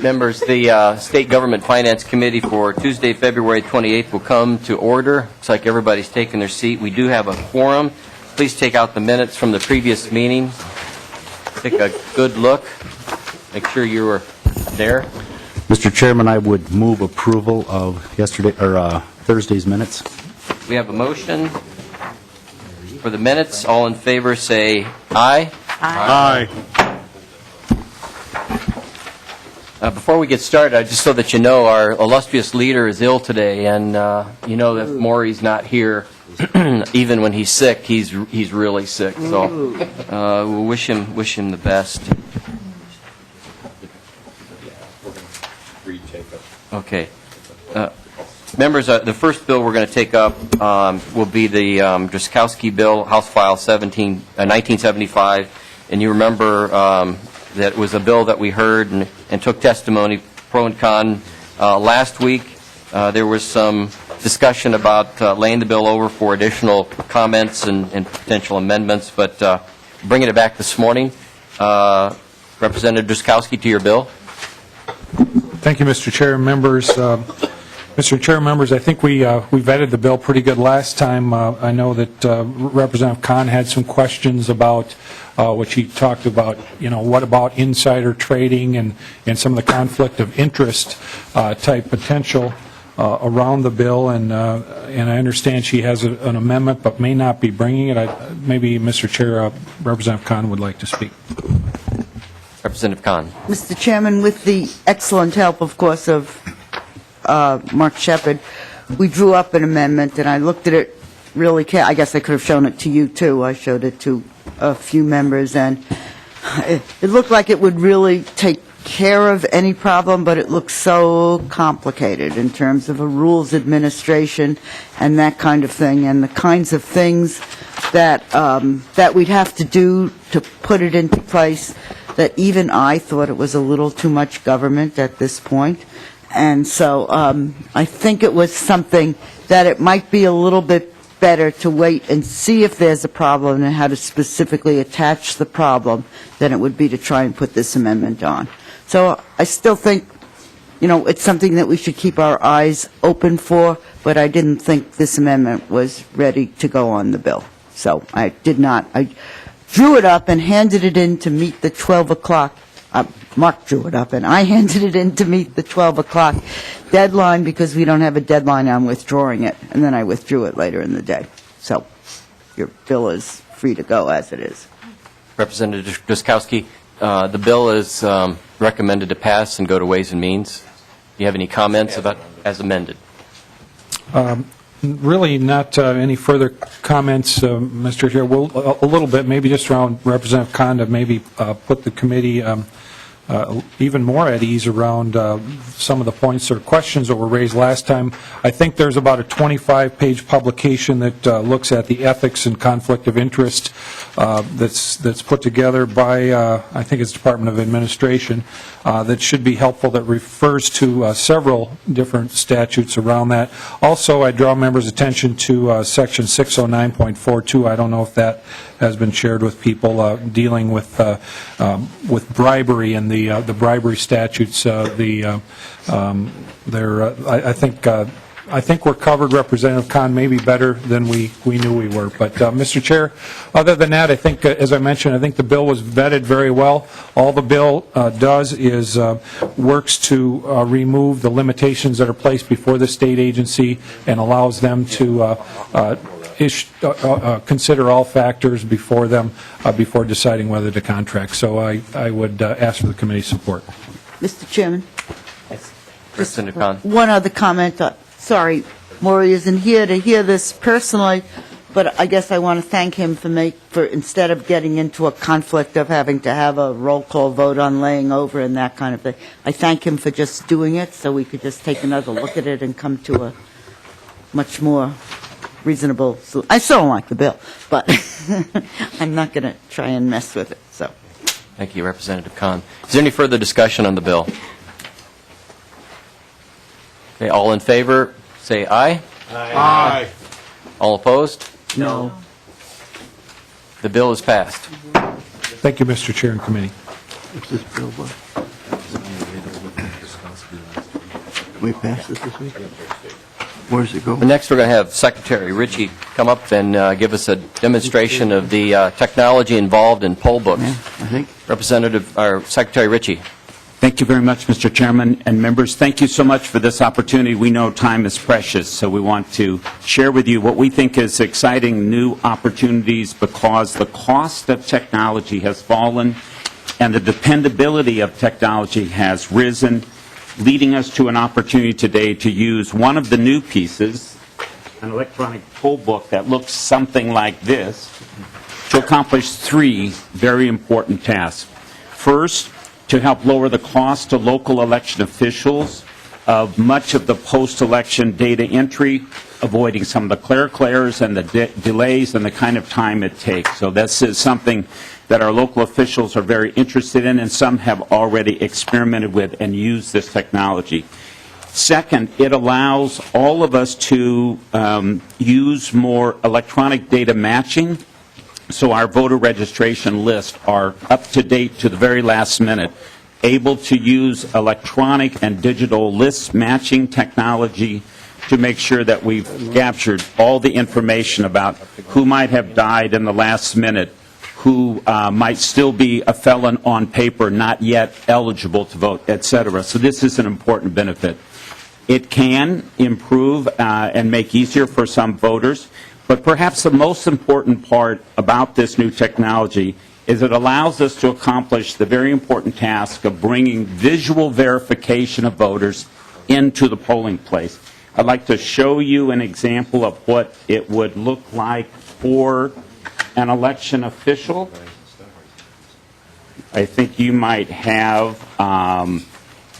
Members, the State Government Finance Committee for Tuesday, February 28th will come to order. Looks like everybody's taken their seat. We do have a quorum. Please take out the minutes from the previous meeting. Take a good look. Make sure you were there. Mr. Chairman, I would move approval of Thursday's minutes. We have a motion for the minutes. All in favor say aye. Aye. Before we get started, just so that you know, our illustrious leader is ill today, and you know that Maury's not here. Even when he's sick, he's really sick. So we'll wish him the best. Okay. Members, the first bill we're going to take up will be the Drazkowski bill, House File 1975. And you remember that was a bill that we heard and took testimony, pro and con. Last week, there was some discussion about laying the bill over for additional comments and potential amendments, but bringing it back this morning, Representative Drazkowski, to your bill. Thank you, Mr. Chair and members. Mr. Chair and members, I think we vetted the bill pretty good last time. I know that Representative Kahn had some questions about which he talked about, what about insider trading and some of the conflict of interest type potential around the bill, and I understand she has an amendment but may not be bringing it. Maybe, Mr. Chair, Representative Kahn would like to speak. Representative Kahn. Mr. Chairman, with the excellent help, of course, of Mark Shepard, we drew up an amendment, and I looked at it really I guess I could have shown it to you, too. I showed it to a few members, and it looked like it would really take care of any problem, but it looks so complicated in terms of a rules administration and that kind of thing, and the kinds of things that we'd have to do to put it into place, that even I thought it was a little too much government at this point. And so I think it was something that it might be a little bit better to wait and see if there's a problem and how to specifically attach the problem than it would be to try and put this amendment on. So I still think, it's something that we should keep our eyes open for, but I didn't think this amendment was ready to go on the bill. So I did not. I drew it up and handed it in to meet the 12 o'clock. Mark drew it up, and I handed it in to meet the 12 o'clock deadline because we don't have a deadline on withdrawing it, and then I withdrew it later in the day. So your bill is free to go as it is. Representative Drazkowski, the bill is recommended to pass and go to Ways and Means. Do you have any comments about as amended? Really not any further comments, Mr. Chair. We'll, a little bit, maybe just around Representative Kahn to maybe put the committee even more at ease around some of the points or questions that were raised last time. I think there's about a 25-page publication that looks at the ethics and conflict of interest that's put together by, I think it's Department of Administration, that should be helpful, that refers to several different statutes around that. Also, I draw members' attention to Section 609.42. I don't know if that has been shared with people, dealing with bribery and the bribery statutes. I think we're covered, Representative Kahn, maybe better than we knew we were. But, Mr. Chair, other than that, I think, as I mentioned, I think the bill was vetted very well. All the bill does is works to remove the limitations that are placed before the state agency and allows them to consider all factors before them before deciding whether to contract. So I would ask for the committee's support. Mr. Chairman? Representative Kahn. One other comment. Sorry, Maury isn't here to hear this personally, but I guess I want to thank him for instead of getting into a conflict of having to have a roll call vote on laying over and that kind of thing. I thank him for just doing it so we could just take another look at it and come to a much more reasonable solution. I still don't like the bill, but I'm not going to try and mess with it. So, thank you, Representative Kahn. Is there any further discussion on the bill? Okay, all in favor, say aye. Aye. All opposed? no. The bill is passed. Thank you, Mr. Chair and committee. We passed this week? Where does it go? Next, we're going to have Secretary Ritchie come up and give us a demonstration of the technology involved in poll books. Yeah, I think. Secretary Ritchie. Thank you very much, Mr. Chairman and members. Thank you so much for this opportunity. We know time is precious, so we want to share with you what we think is exciting new opportunities because the cost of technology has fallen and the dependability of technology has risen, leading us to an opportunity today to use one of the new pieces, an electronic poll book that looks something like this, to accomplish three very important tasks. First, to help lower the cost to local election officials of much of the post-election data entry, avoiding some of the clerical errors and the delays and the kind of time it takes. So this is something that our local officials are very interested in, and some have already experimented with and used this technology. Second, it allows all of us to use more electronic data matching, so our voter registration lists are up to date to the very last minute, able to use electronic and digital list matching technology to make sure that we've captured all the information about who might have died in the last minute, who might still be a felon on paper, not yet eligible to vote, et cetera. So this is an important benefit. It can improve and make easier for some voters, but perhaps the most important part about this new technology is it allows us to accomplish the very important task of bringing visual verification of voters into the polling place. I'd like to show you an example of what it would look like for an election official. I think you might have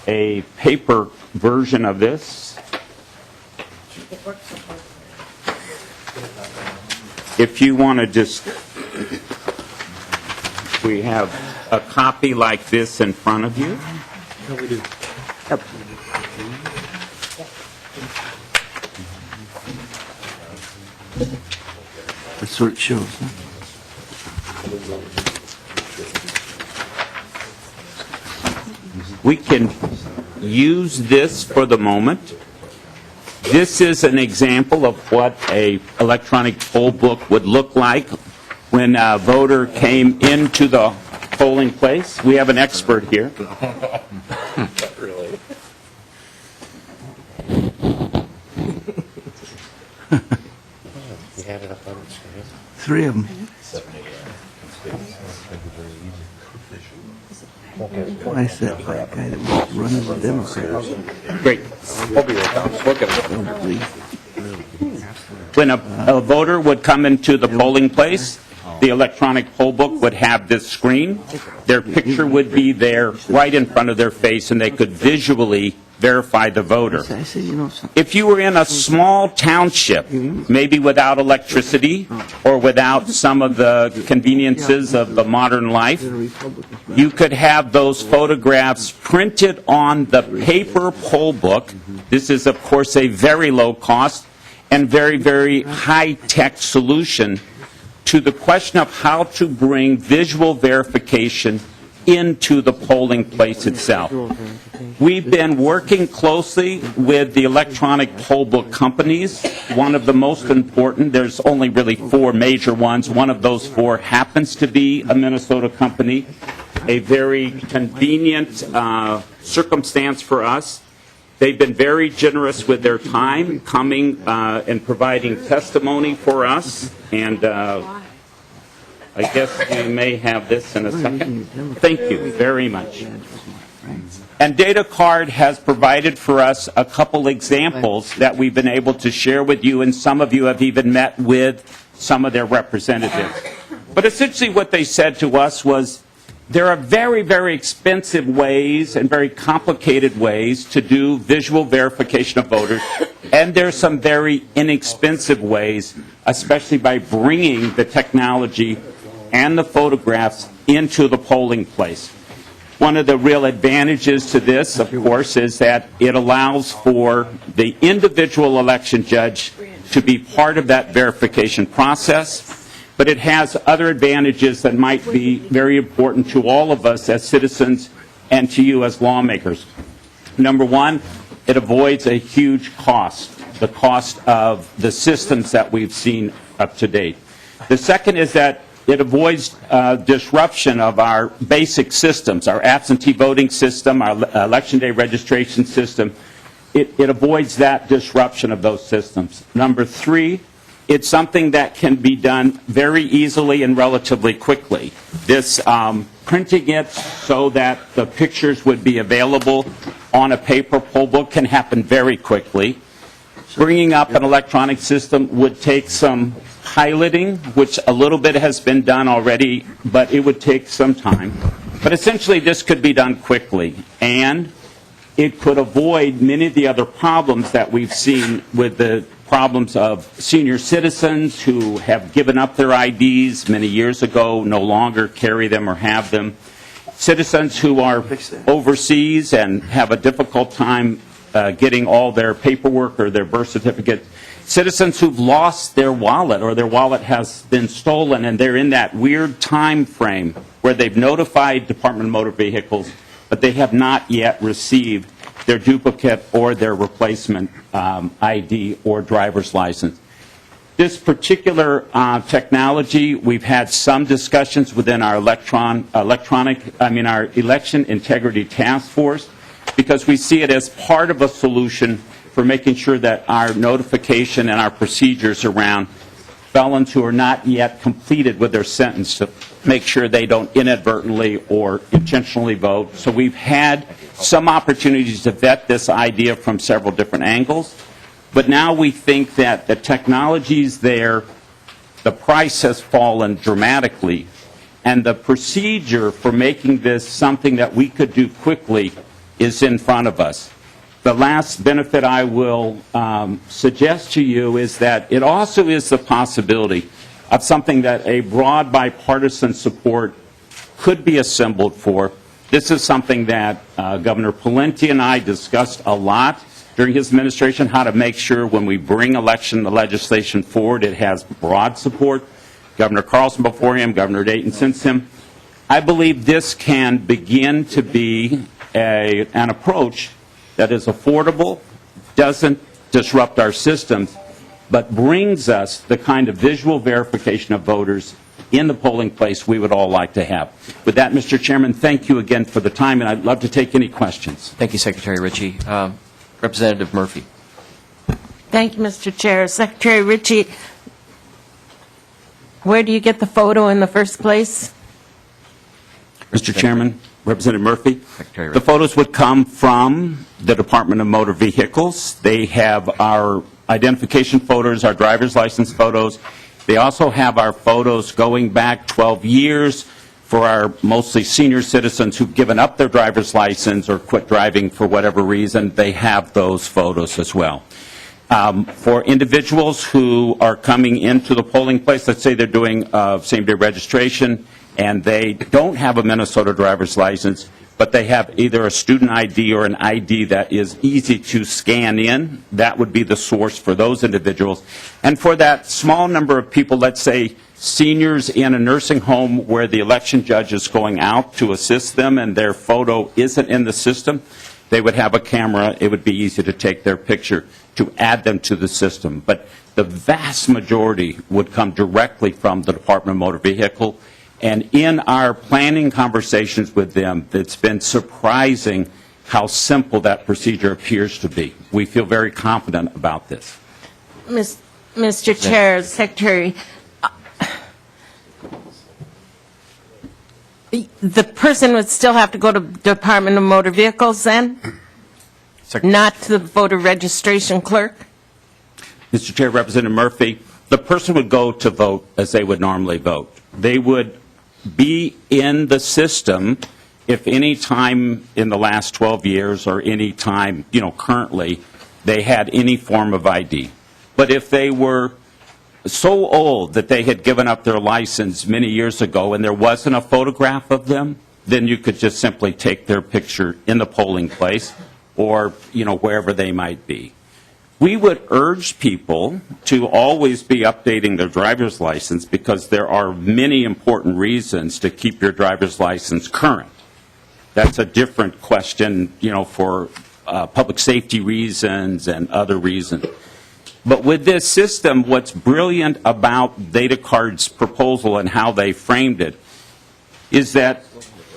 a paper version of this. If you want to just, we have a copy like this in front of you. Yep. That's what it shows, huh? We can use this for the moment. This is an example of what an electronic poll book would look like when a voter came into the polling place. We have an expert here. Really? You had it up on the screen. 3 of them. I said, that guy that was running the Democrats. Great. We'll be right down. Look at it. Oh, please. When a voter would come into the polling place, the electronic poll book would have this screen. Their picture would be there right in front of their face, and they could visually verify the voter. I said, you know something. If you were in a small township, maybe without electricity or without some of the conveniences of the modern life, you could have those photographs printed on the paper poll book. This is, of course, a very low cost and very, very high-tech solution to the question of how to bring visual verification into the polling place itself. We've been working closely with the electronic poll book companies. One of the most important, there's only really 4 major ones. One of those 4 happens to be a Minnesota company, a very convenient circumstance for us. They've been very generous with their time, coming and providing testimony for us, and I guess you may have this in a second. Thank you very much. And Data Card has provided for us a couple examples that we've been able to share with you, and some of you have even met with some of their representatives. But essentially what they said to us was, there are very, very expensive ways and very complicated ways to do visual verification of voters, and there's some very inexpensive ways, especially by bringing the technology and the photographs into the polling place. One of the real advantages to this, of course, is that it allows for the individual election judge to be part of that verification process, but it has other advantages that might be very important to all of us as citizens and to you as lawmakers. Number one, it avoids a huge cost, the cost of the systems that we've seen up to date. The second is that it avoids disruption of our basic systems, our absentee voting system, our election day registration system. It avoids that disruption of those systems. Number three, it's something that can be done very easily and relatively quickly. This printing it so that the pictures would be available on a paper poll book can happen very quickly. Bringing up an electronic system would take some piloting, which a little bit has been done already, but it would take some time. But essentially, this could be done quickly, and it could avoid many of the other problems that we've seen with the problems of senior citizens who have given up their IDs many years ago, no longer carry them or have them, citizens who are overseas and have a difficult time getting all their paperwork or their birth certificate, citizens who've lost their wallet or their wallet has been stolen and they're in that weird time frame where they've notified Department of Motor Vehicles, but they have not yet received their duplicate or their replacement ID or driver's license. This particular technology, we've had some discussions within our our Election Integrity Task Force, because we see it as part of a solution for making sure that our notification and our procedures around felons who are not yet completed with their sentence to make sure they don't inadvertently or intentionally vote. So we've had some opportunities to vet this idea from several different angles. But now we think that the technology is there, the price has fallen dramatically, and the procedure for making this something that we could do quickly is in front of us. The last benefit I will suggest to you is that it also is the possibility of something that a broad bipartisan support could be assembled for. This is something that Governor Pawlenty and I discussed a lot during his administration, how to make sure when we bring election legislation forward, it has broad support. Governor Carlson before him, Governor Dayton since him. I believe this can begin to be an approach that is affordable, doesn't disrupt our systems, but brings us the kind of visual verification of voters in the polling place we would all like to have. With that, Mr. Chairman, thank you again for the time, and I'd love to take any questions. Thank you, Secretary Ritchie. Representative Murphy. Thank you, Mr. Chair. Secretary Ritchie, where do you get the photo in the first place? Mr. Chairman, Representative Murphy, Secretary the Ritchie. photos would come from the Department of Motor Vehicles. They have our identification photos, our driver's license photos. They also have our photos going back 12 years for our mostly senior citizens who've given up their driver's license or quit driving for whatever reason. They have those photos as well. For individuals who are coming into the polling place, let's say they're doing same-day registration and they don't have a Minnesota driver's license, but they have either a student ID or an ID that is easy to scan in, that would be the source for those individuals. And for that small number of people, let's say seniors in a nursing home where the election judge is going out to assist them and their photo isn't in the system, they would have a camera. It would be easy to take their picture to add them to the system. But the vast majority would come directly from the Department of Motor Vehicle. And in our planning conversations with them, it's been surprising how simple that procedure appears to be. We feel very confident about this. Mr. Chair, Secretary, the person would still have to go to Department of Motor Vehicles then? Not to the voter registration clerk? Mr. Chair, Representative Murphy, the person would go to vote as they would normally vote. They would be in the system if any time in the last 12 years or any time, currently, they had any form of ID. But if they were so old that they had given up their license many years ago and there wasn't a photograph of them, then you could just simply take their picture in the polling place or, wherever they might be. We would urge people to always be updating their driver's license because there are many important reasons to keep your driver's license current. That's a different question, for public safety reasons and other reasons. But with this system, what's brilliant about DataCard's proposal and how they framed it is that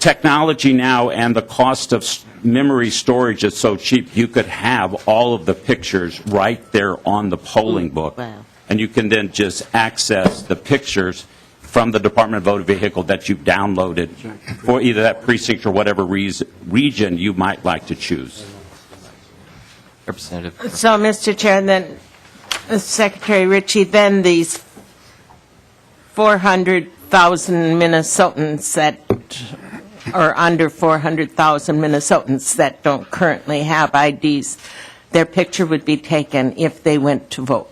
technology now and the cost of memory storage is so cheap, you could have all of the pictures right there on the polling book. Wow. And you can then just access the pictures from the Department of Motor Vehicle that you've downloaded for either that precinct or whatever region you might like to choose. Representative. So, Mr. Chair, then, Secretary Ritchie, then these 400,000 Minnesotans that, or under 400,000 Minnesotans that don't currently have IDs, their picture would be taken if they went to vote.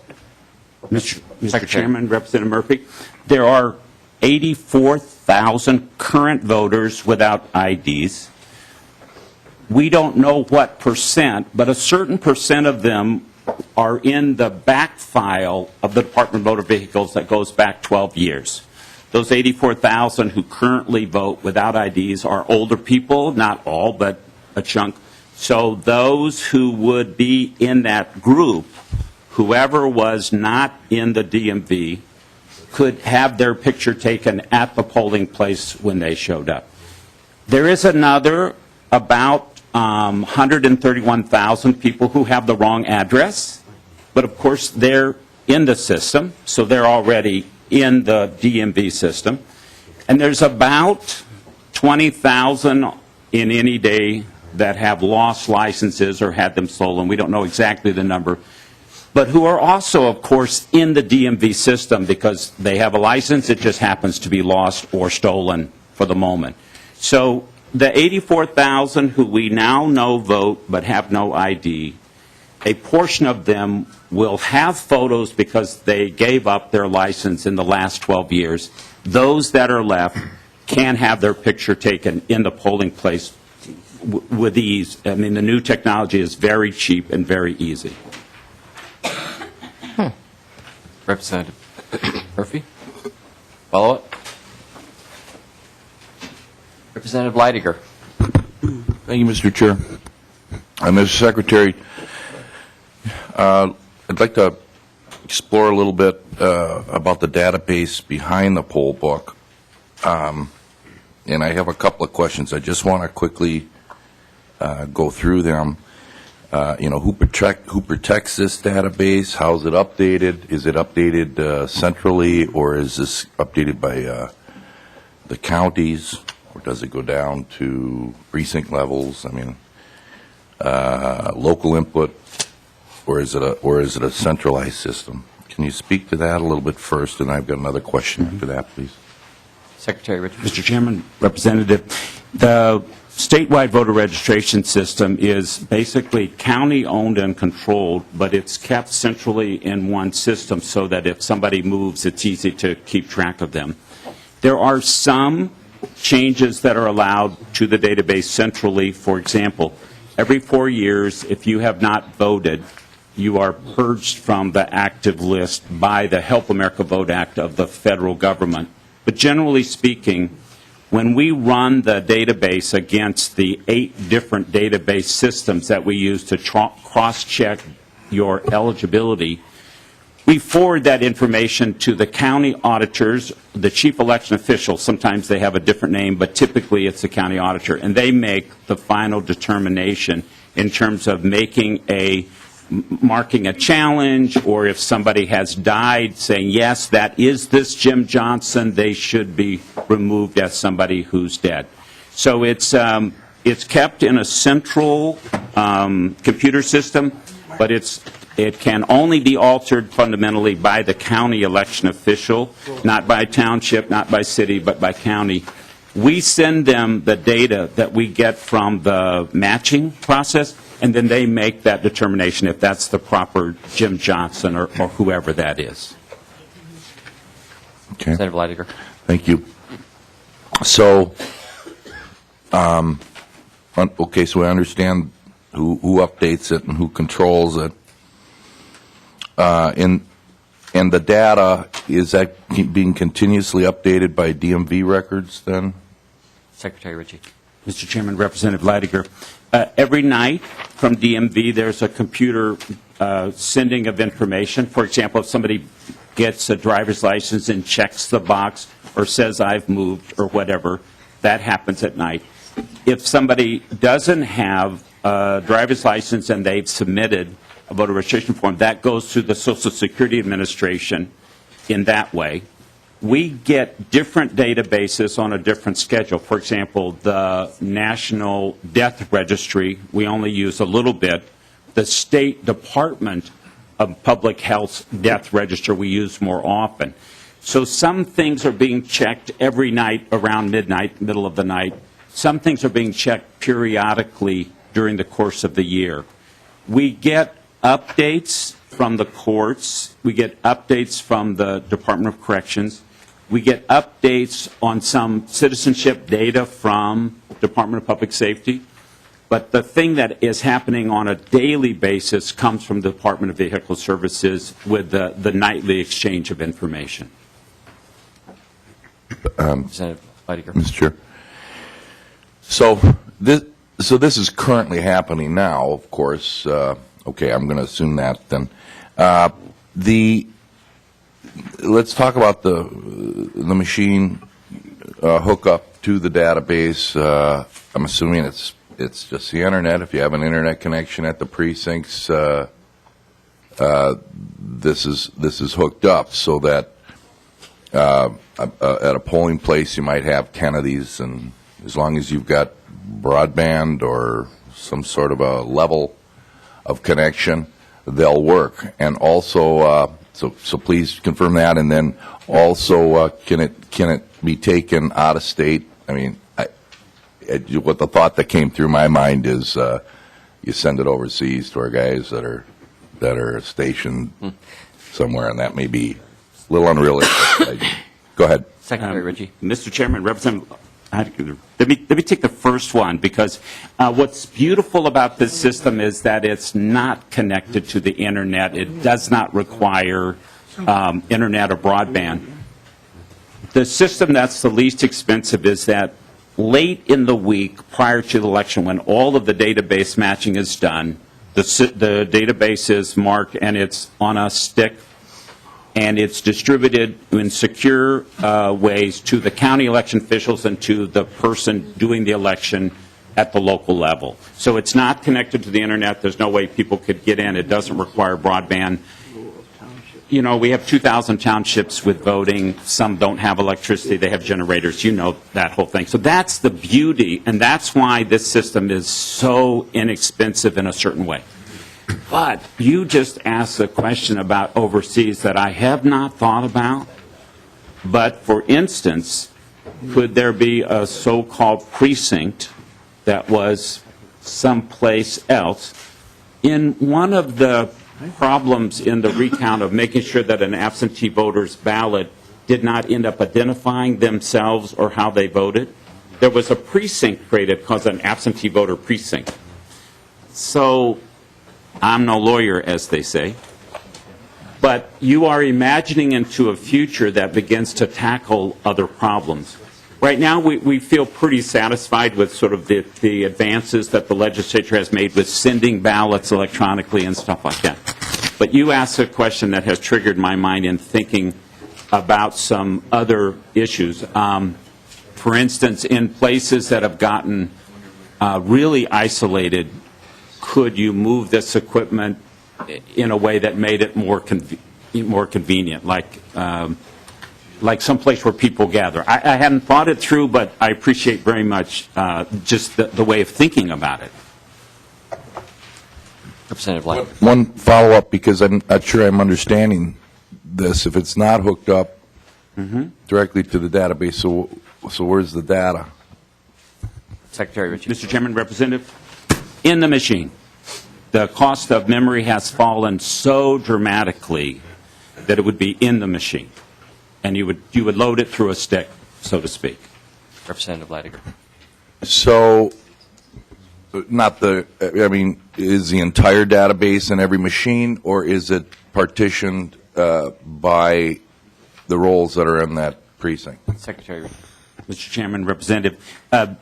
Mr. Secretary. Chairman, Representative Murphy, there are 84,000 current voters without IDs. We don't know what percent, but a certain percent of them are in the back file of the Department of Motor Vehicles that goes back 12 years. Those 84,000 who currently vote without IDs are older people, not all, but a chunk. So those who would be in that group, whoever was not in the DMV, could have their picture taken at the polling place when they showed up. There is another about 131,000 people who have the wrong address, but of course they're in the system, so they're already in the DMV system. And there's about 20,000 in any day that have lost licenses or had them stolen. We don't know exactly the number, but who are also, of course, in the DMV system because they have a license, it just happens to be lost or stolen for the moment. So the 84,000 who we now know vote but have no ID, a portion of them will have photos because they gave up their license in the last 12 years. Those that are left can have their picture taken in the polling place with ease. I mean, the new technology is very cheap and very easy. Representative Murphy? Follow-up? Representative Leidiger. Thank you, Mr. Chair. Mr. Secretary, I'd like to explore a little bit about the database behind the poll book. And I have a couple of questions. I just want to quickly go through them. Who protects this database? How is it updated? Is it updated centrally, or is this updated by the counties, or does it go down to precinct levels? I mean, local input, or is it a centralized system? Can you speak to that a little bit first, and I've got another question after that, please. Secretary Richard. Mr. Chairman, Representative, the statewide voter registration system is basically county-owned and controlled, but it's kept centrally in one system so that if somebody moves, it's easy to keep track of them. There are some changes that are allowed to the database centrally. For example, every 4 years, if you have not voted, you are purged from the active list by the Help America Vote Act of the federal government. But generally speaking, when we run the database against the 8 different database systems that we use to cross-check your eligibility, we forward that information to the county auditors, the chief election official. Sometimes they have a different name, but typically it's the county auditor, and they make the final determination in terms of marking a challenge, or if somebody has died, saying, yes, that is this Jim Johnson, they should be removed as somebody who's dead. So it's kept in a central computer system, but it can only be altered fundamentally by the county election official, not by township, not by city, but by county. We send them the data that we get from the matching process, and then they make that determination if that's the proper Jim Johnson or whoever that is. Okay. Senator Leidiger. Thank you. So, okay, so I understand who updates it and who controls it. And the data, is that being continuously updated by DMV records then? Secretary Ritchie. Mr. Chairman, Representative Leidiger. Every night from DMV, there's a computer sending of information. For example, if somebody gets a driver's license and checks the box or says I've moved or whatever, that happens at night. If somebody doesn't have a driver's license and they've submitted a voter registration form, that goes through the Social Security Administration in that way. We get different databases on a different schedule. For example, the National Death Registry, we only use a little bit. The State Department of Public Health's Death Register we use more often. So some things are being checked every night around midnight, middle of the night. Some things are being checked periodically during the course of the year. We get updates from the courts. We get updates from the Department of Corrections. We get updates on some citizenship data from Department of Public Safety. But the thing that is happening on a daily basis comes from the Department of Vehicle Services with the nightly exchange of information. Representative Leidiger. Mr. Chair. So this is currently happening now, of course. Okay, I'm going to assume that then. Let's talk about the machine hookup to the database. I'm assuming it's just the internet. If you have an internet connection at the precincts, this is hooked up so that at a polling place you might have 10 of these, and as long as you've got broadband or some sort of a level of connection, they'll work. And also, so please confirm that. And then also, can it be taken out of state? I mean, what the thought that came through my mind is you send it overseas to our guys that are stationed somewhere, and that may be a little unrealistic. Go ahead. Secretary Ritchie. Mr. Chairman, Representative, let me take the first one, because what's beautiful about this system is that it's not connected to the internet. It does not require internet or broadband. The system that's the least expensive is that late in the week prior to the election, when all of the database matching is done, the database is marked and it's on a stick, and it's distributed in secure ways to the county election officials and to the person doing the election at the local level. So it's not connected to the internet. There's no way people could get in. It doesn't require broadband. You know, we have 2,000 townships with voting. Some don't have electricity. They have generators. You know that whole thing. So that's the beauty, and that's why this system is so inexpensive in a certain way. But you just asked a question about overseas that I have not thought about. But, for instance, could there be a so-called precinct that was someplace else? In one of the problems in the recount of making sure that an absentee voter's ballot did not end up identifying themselves or how they voted, there was a precinct created called an absentee voter precinct. So, I'm no lawyer, as they say, but you are imagining into a future that begins to tackle other problems. Right now, we feel pretty satisfied with sort of the advances that the legislature has made with sending ballots electronically and stuff like that. But you asked a question that has triggered my mind in thinking about some other issues. For instance, in places that have gotten really isolated, could you move this equipment in a way that made it more convenient, like someplace where people gather? I hadn't thought it through, but I appreciate very much just the way of thinking about it. Representative Leidiger. One follow-up, because I'm not sure I'm understanding this. If it's not hooked up directly to the database, so where's the data? Secretary Ritchie. Mr. Chairman, Representative, in the machine. The cost of memory has fallen so dramatically that it would be in the machine, and you would load it through a stick, so to speak. Representative Leidiger. So, is the entire database in every machine, or is it partitioned by the roles that are in that precinct? Secretary Ritchie. Mr. Chairman, Representative.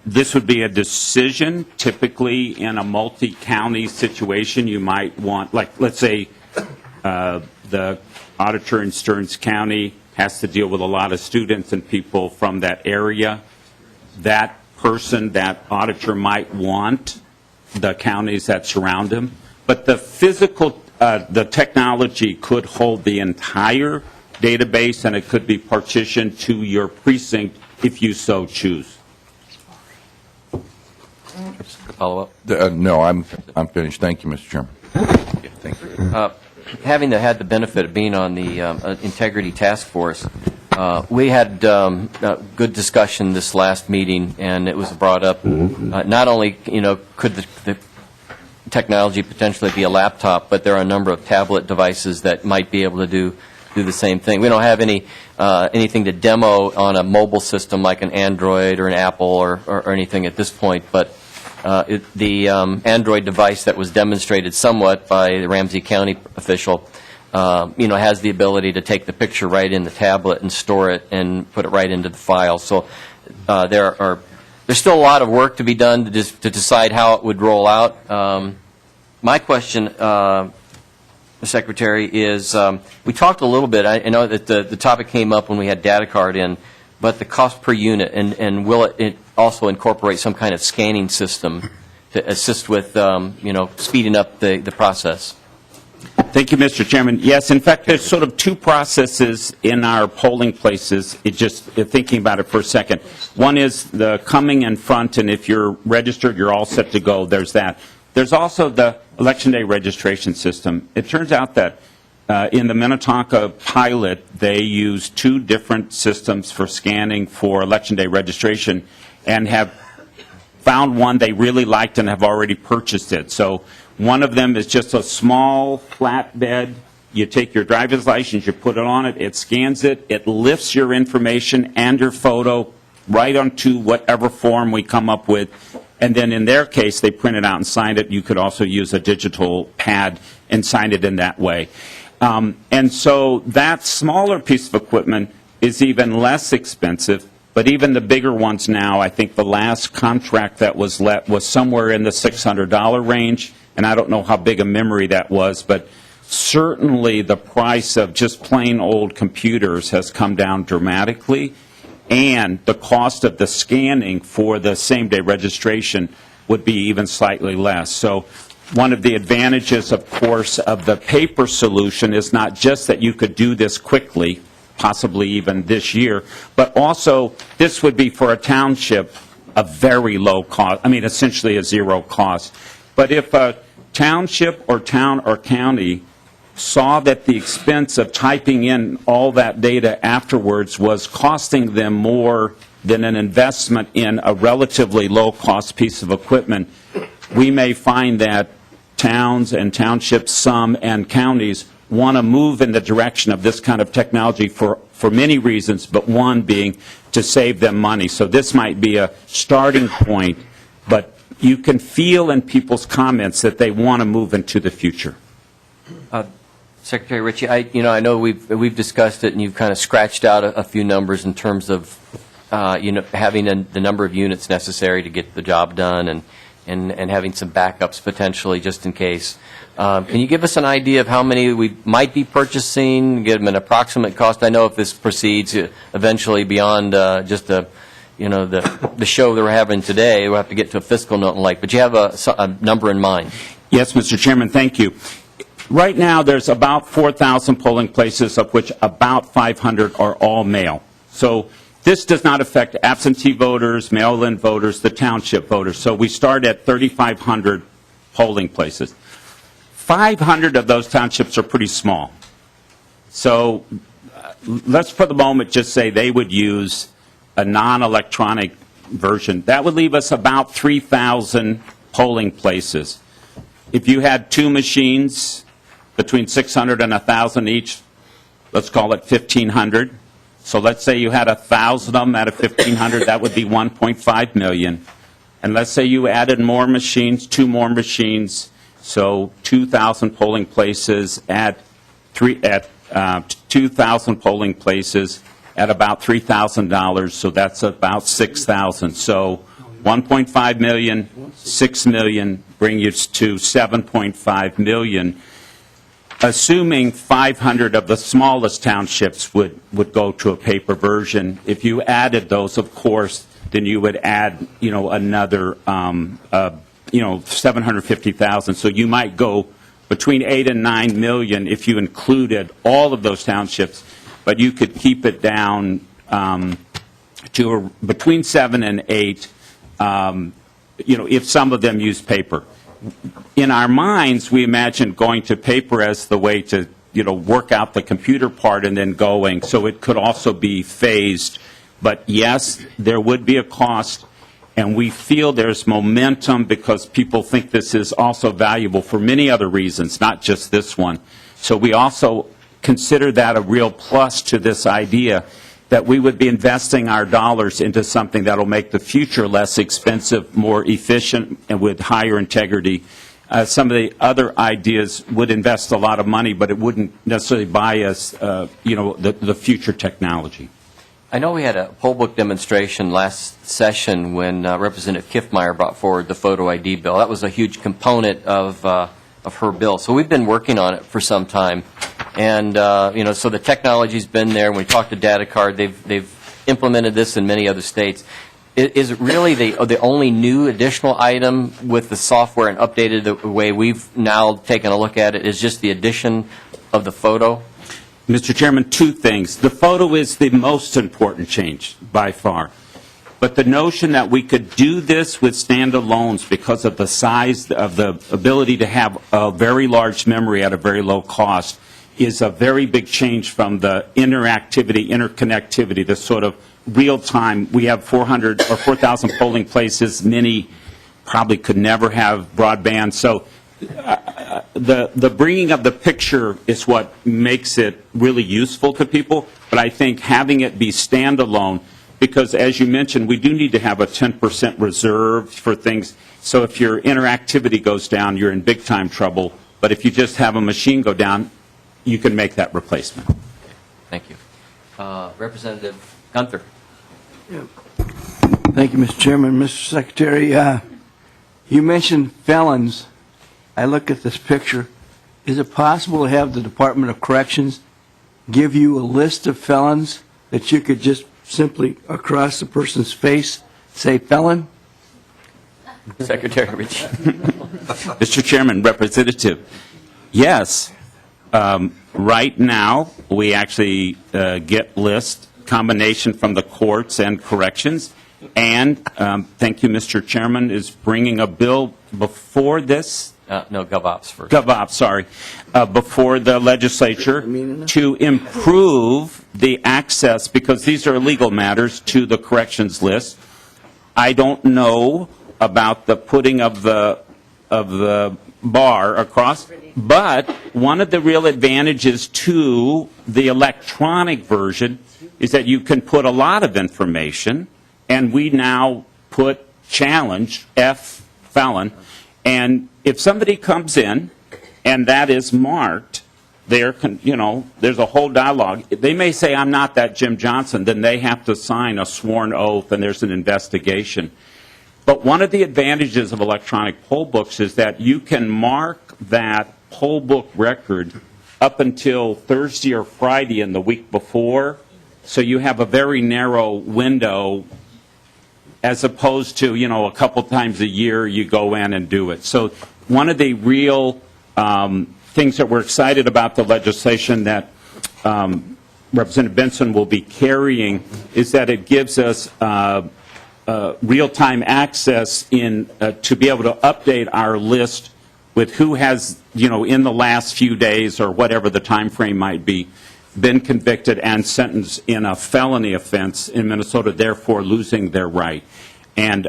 This would be a decision. Typically, in a multi-county situation, you might want, like, let's say the auditor in Stearns County has to deal with a lot of students and people from that area. That person, that auditor might want the counties that surround him. But the physical, the technology could hold the entire database, and it could be partitioned to your precinct if you so choose. Follow-up? No, I'm finished. Thank you, Mr. Chairman. Thank you. Having had the benefit of being on the Integrity Task Force, we had a good discussion this last meeting, and it was brought up, not only, could the technology potentially be a laptop, but there are a number of tablet devices that might be able to do the same thing. We don't have anything to demo on a mobile system like an Android or an Apple or anything at this point, but the Android device that was demonstrated somewhat by the Ramsey County official, has the ability to take the picture right in the tablet and store it and put it right into the file. So there's still a lot of work to be done to decide how it would roll out. My question, Secretary, is we talked a little bit. I know that the topic came up when we had data card in, but the cost per unit, and will it also incorporate some kind of scanning system to assist with, speeding up the process? Thank you, Mr. Chairman. Yes, in fact, there's sort of two processes in our polling places. Thinking about it for a second. One is the coming in front, and if you're registered, you're all set to go. There's that. There's also the Election Day registration system. It turns out that in the Minnetonka pilot, they use two different systems for scanning for Election Day registration and have found one they really liked and have already purchased it. So one of them is just a small flatbed. You take your driver's license, you put it on it, it scans it, it lifts your information and your photo right onto whatever form we come up with. And then in their case, they print it out and sign it. You could also use a digital pad and sign it in that way. And so that smaller piece of equipment is even less expensive, but even the bigger ones now, I think the last contract that was let was somewhere in the $600 range, and I don't know how big a memory that was, but certainly the price of just plain old computers has come down dramatically, and the cost of the scanning for the same-day registration would be even slightly less. So one of the advantages, of course, of the paper solution is not just that you could do this quickly, possibly even this year, but also this would be for a township a very low cost, essentially a zero cost. But if a township or town or county saw that the expense of typing in all that data afterwards was costing them more than an investment in a relatively low-cost piece of equipment, we may find that towns and townships, some, and counties want to move in the direction of this kind of technology for many reasons, but one being to save them money. So this might be a starting point, but you can feel in people's comments that they want to move into the future. Secretary Ritchie, I know we've discussed it, and you've kind of scratched out a few numbers in terms of, having the number of units necessary to get the job done, and having some backups potentially just in case. Can you give us an idea of how many we might be purchasing, give them an approximate cost? I know if this proceeds eventually beyond just the show that we're having today, we'll have to get to a fiscal note and like, but you have a number in mind. Yes, Mr. Chairman, thank you. Right now, there's about 4,000 polling places, of which about 500 are all mail. So this does not affect absentee voters, mail-in voters, the township voters. So we start at 3,500 polling places. 500 of those townships are pretty small. So let's for the moment just say they would use a non-electronic version. That would leave us about 3,000 polling places. If you had two machines between 600 and 1,000 each, let's call it 1,500. So let's say you had 1,000 of them out of 1,500, that would be 1.5 million. And let's say you added more machines, two more machines, so 2,000 polling places at 2,000 polling places at about $3,000, so that's about $6,000. So 1.5 million, 6 million, bring you to 7.5 million, assuming 500 of the smallest townships would go to a paper version. If you added those, of course, then you would add, another, 750,000. So you might go between 8 and 9 million if you included all of those townships, but you could keep it down to between 7 and 8, if some of them use paper. In our minds, we imagine going to paper as the way to, work out the computer part and then going, so it could also be phased. But yes, there would be a cost, and we feel there's momentum because people think this is also valuable for many other reasons, not just this one. So we also consider that a real plus to this idea that we would be investing our dollars into something that will make the future less expensive, more efficient, and with higher integrity. Some of the other ideas would invest a lot of money, but it wouldn't necessarily buy us, the future technology. I know we had a poll book demonstration last session when Representative Kiffmeyer brought forward the photo ID bill. That was a huge component of her bill. So we've been working on it for some time. And, so the technology's been there. When we talked to Data Card, they've implemented this in many other states. Is it really the only new additional item with the software and updated the way we've now taken a look at it is just the addition of the photo? Mr. Chairman, two things. The photo is the most important change by far. But the notion that we could do this with standalones because of the size of the ability to have a very large memory at a very low cost is a very big change from the interconnectivity, the sort of real-time. We have 400 or 4,000 polling places. Many probably could never have broadband. So the bringing of the picture is what makes it really useful to people, but I think having it be standalone, because as you mentioned, we do need to have a 10% reserve for things. So if your interactivity goes down, you're in big time trouble. But if you just have a machine go down, you can make that replacement. Thank you. Representative Gunther. Thank you, Mr. Chairman. Mr. Secretary, you mentioned felons. I look at this picture. Is it possible to have the Department of Corrections give you a list of felons that you could just simply across the person's face say felon? Secretary Ritchie. Mr. Chairman, Representative, yes. Right now, we actually get lists, combination from the courts and corrections, and thank you, Mr. Chairman, is bringing a bill before this. No, GovOps first. GovOps, sorry, before the legislature to improve the access, because these are legal matters, to the corrections list. I don't know about the putting of the bar across, but one of the real advantages to the electronic version is that you can put a lot of information, and we now put challenge, F, felon, and if somebody comes in and that is marked, there's a whole dialogue. They may say, I'm not that Jim Johnson, then they have to sign a sworn oath and there's an investigation. But one of the advantages of electronic poll books is that you can mark that poll book record up until Thursday or Friday in the week before, so you have a very narrow window as opposed to, a couple times a year you go in and do it. So one of the real things that we're excited about the legislation that Representative Benson will be carrying is that it gives us real-time access to be able to update our list with who has, in the last few days or whatever the time frame might be, been convicted and sentenced in a felony offense in Minnesota, therefore losing their right. And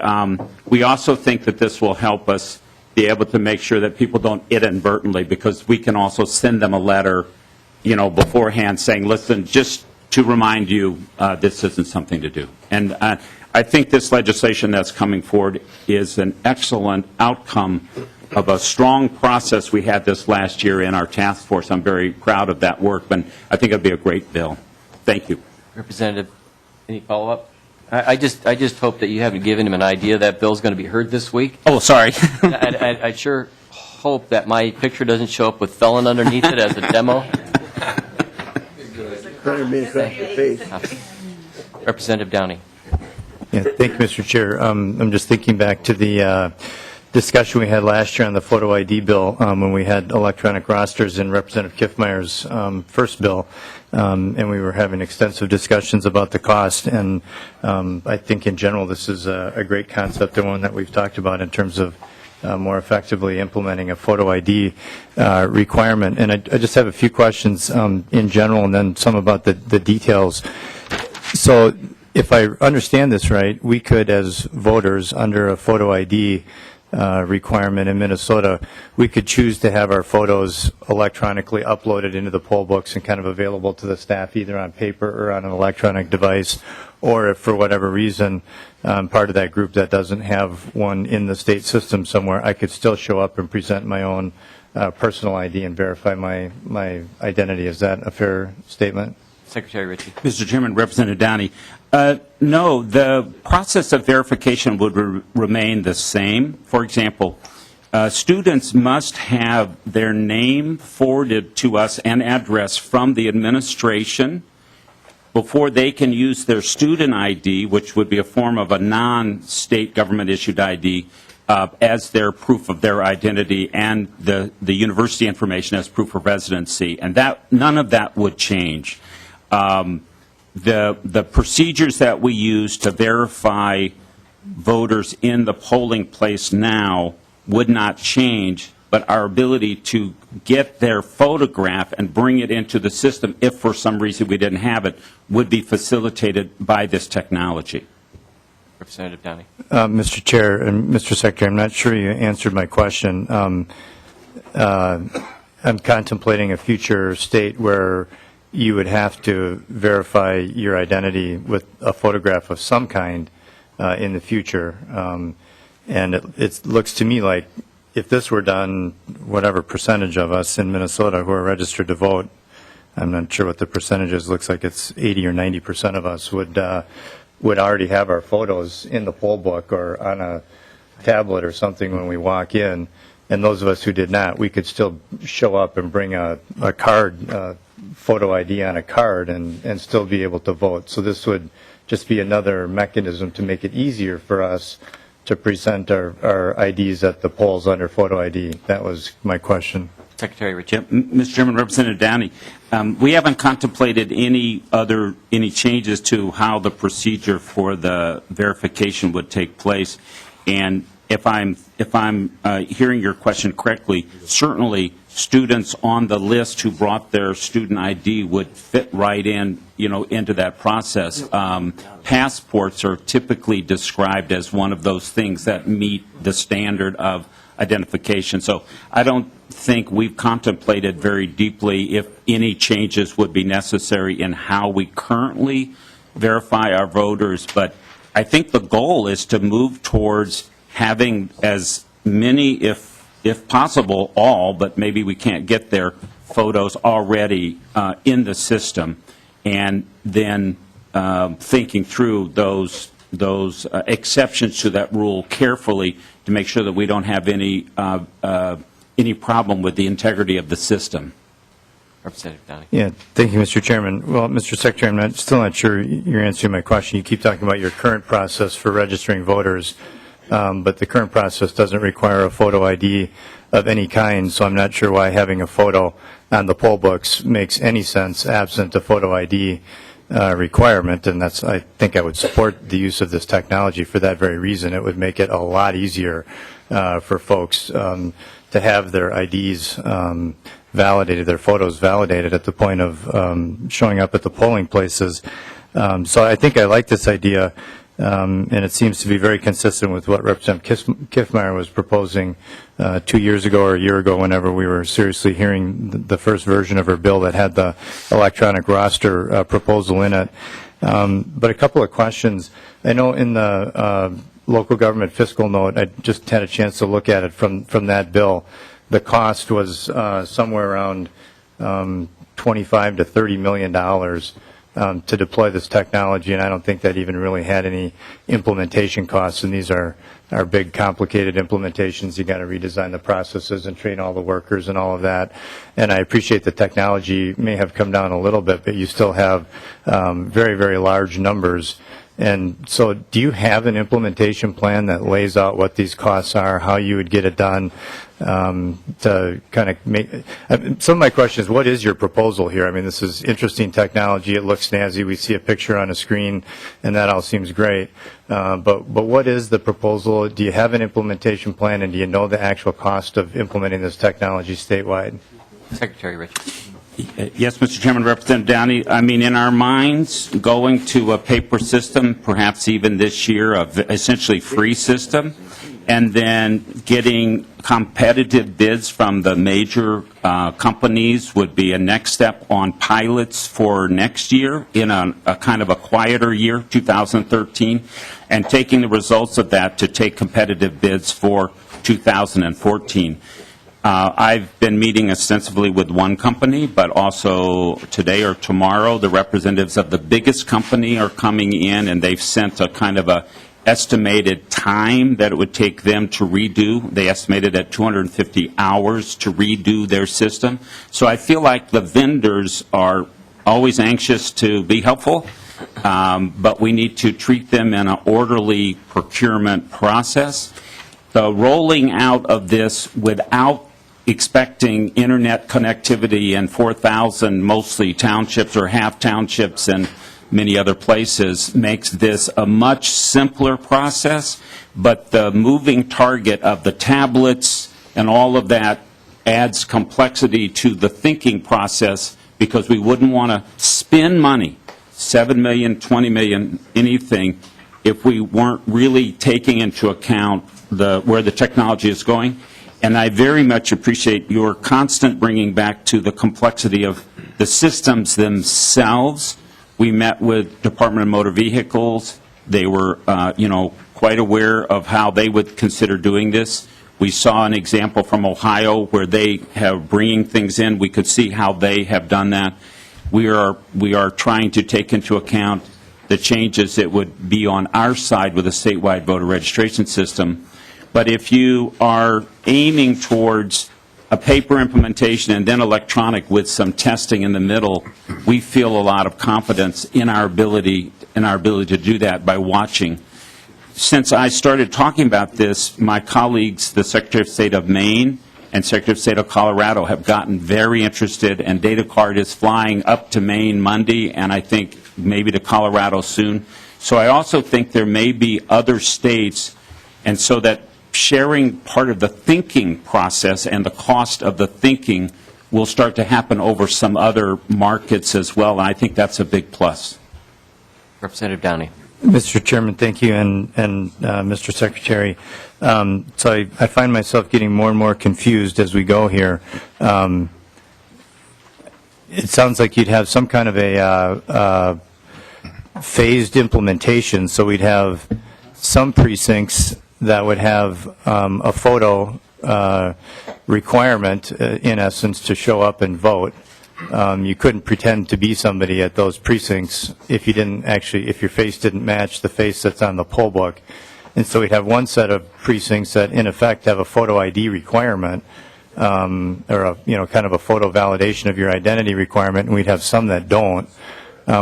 we also think that this will help us be able to make sure that people don't inadvertently, because we can also send them a letter, beforehand saying, listen, just to remind you, this isn't something to do. And I think this legislation that's coming forward is an excellent outcome of a strong process we had this last year in our task force. I'm very proud of that work, and I think it'll be a great bill. Thank you. Representative, any follow-up? I just hope that you haven't given him an idea that bill's going to be heard this week. Oh, sorry. I'd sure hope that my picture doesn't show up with felon underneath it as a demo. Representative Downey. Yeah, thank you, Mr. Chair. I'm just thinking back to the discussion we had last year on the photo ID bill when we had electronic rosters in Representative Kiffmeyer's first bill, and we were having extensive discussions about the cost. And I think in general this is a great concept and one that we've talked about in terms of more effectively implementing a photo ID requirement. And I just have a few questions in general and then some about the details. So if I understand this right, we could, as voters, under a photo ID requirement in Minnesota, we could choose to have our photos electronically uploaded into the poll books and kind of available to the staff either on paper or on an electronic device, or if for whatever reason part of that group that doesn't have one in the state system somewhere, I could still show up and present my own personal ID and verify my identity. Is that a fair statement? Secretary Ritchie. Mr. Chairman, Representative Downey, no, the process of verification would remain the same. For example, students must have their name forwarded to us and address from the administration before they can use their student ID, which would be a form of a non-state government-issued ID, as their proof of their identity, and the university information as proof of residency. And none of that would change. The procedures that we use to verify voters in the polling place now would not change, but our ability to get their photograph and bring it into the system, if for some reason we didn't have it, would be facilitated by this technology. Representative Downey. Mr. Chair and Mr. Secretary, I'm not sure you answered my question. I'm contemplating a future state where you would have to verify your identity with a photograph of some kind in the future. And it looks to me like if this were done, whatever percentage of us in Minnesota who are registered to vote, I'm not sure what the percentage is, looks like it's 80 or 90% of us would already have our photos in the poll book or on a tablet or something when we walk in. And those of us who did not, we could still show up and bring a card, photo ID on a card and still be able to vote. So this would just be another mechanism to make it easier for us to present our IDs at the polls under photo ID. That was my question. Secretary Ritchie. Mr. Chairman, Representative Downey, we haven't contemplated any changes to how the procedure for the verification would take place. And if I'm hearing your question correctly, certainly students on the list who brought their student ID would fit right in, into that process. Passports are typically described as one of those things that meet the standard of identification. So I don't think we've contemplated very deeply if any changes would be necessary in how we currently verify our voters. But I think the goal is to move towards having as many, if possible, all, but maybe we can't get there, photos already in the system, and then thinking through those exceptions to that rule carefully to make sure that we don't have any problem with the integrity of the system. Representative Downey. Yeah, thank you, Mr. Chairman. Well, Mr. Secretary, I'm still not sure you're answering my question. You keep talking about your current process for registering voters, but the current process doesn't require a photo ID of any kind, so I'm not sure why having a photo on the poll books makes any sense absent a photo ID requirement, and I think I would support the use of this technology for that very reason. It would make it a lot easier for folks to have their IDs validated, their photos validated at the point of showing up at the polling places. So I think I like this idea, and it seems to be very consistent with what Representative Kiffmeyer was proposing 2 years ago or a year ago whenever we were seriously hearing the first version of her bill that had the electronic roster proposal in it. But a couple of questions. I know in the local government fiscal note, I just had a chance to look at it from that bill. The cost was somewhere around $25 to $30 million to deploy this technology, and I don't think that even really had any implementation costs, and these are big, complicated implementations. You got to redesign the processes and train all the workers and all of that. And I appreciate the technology may have come down a little bit, but you still have very, very large numbers. And so do you have an implementation plan that lays out what these costs are, how you would get it done, to kind of make some of my question is, what is your proposal here? I mean, this is interesting technology. It looks snazzy. We see a picture on a screen, and that all seems great. But what is the proposal? Do you have an implementation plan, and do you know the actual cost of implementing this technology statewide? Secretary Richard. Yes, Mr. Chairman, Representative Downey. I mean, in our minds, going to a paper system, perhaps even this year, essentially free system, and then getting competitive bids from the major companies would be a next step on pilots for next year in a kind of a quieter year, 2013, and taking the results of that to take competitive bids for 2014. I've been meeting extensively with one company, but also today or tomorrow, the representatives of the biggest company are coming in, and they've sent a kind of a estimated time that it would take them to redo. They estimated at 250 hours to redo their system. So I feel like the vendors are always anxious to be helpful, but we need to treat them in an orderly procurement process. The rolling out of this without expecting internet connectivity in 4,000 mostly townships or half townships and many other places makes this a much simpler process, but the moving target of the tablets and all of that adds complexity to the thinking process, because we wouldn't want to spend money, $7 million, $20 million, anything, if we weren't really taking into account where the technology is going. And I very much appreciate your constant bringing back to the complexity of the systems themselves. We met with Department of Motor Vehicles. They were, quite aware of how they would consider doing this. We saw an example from Ohio where they have bringing things in. We could see how they have done that. We are trying to take into account the changes that would be on our side with a statewide voter registration system. But if you are aiming towards a paper implementation and then electronic with some testing in the middle, we feel a lot of confidence in our ability to do that by watching. Since I started talking about this, my colleagues, the Secretary of State of Maine and Secretary of State of Colorado, have gotten very interested, and Data Card is flying up to Maine Monday, and I think maybe to Colorado soon. So I also think there may be other states, and so that sharing part of the thinking process and the cost of the thinking will start to happen over some other markets as well, and I think that's a big plus. Representative Downey. Mr. Chairman, thank you, and Mr. Secretary. So I find myself getting more and more confused as we go here. It sounds like you'd have some kind of a phased implementation, so we'd have some precincts that would have a photo requirement, in essence, to show up and vote. You couldn't pretend to be somebody at those precincts if your face didn't match the face that's on the poll book. And so we'd have one set of precincts that, in effect, have a photo ID requirement, or kind of a photo validation of your identity requirement, and we'd have some that don't,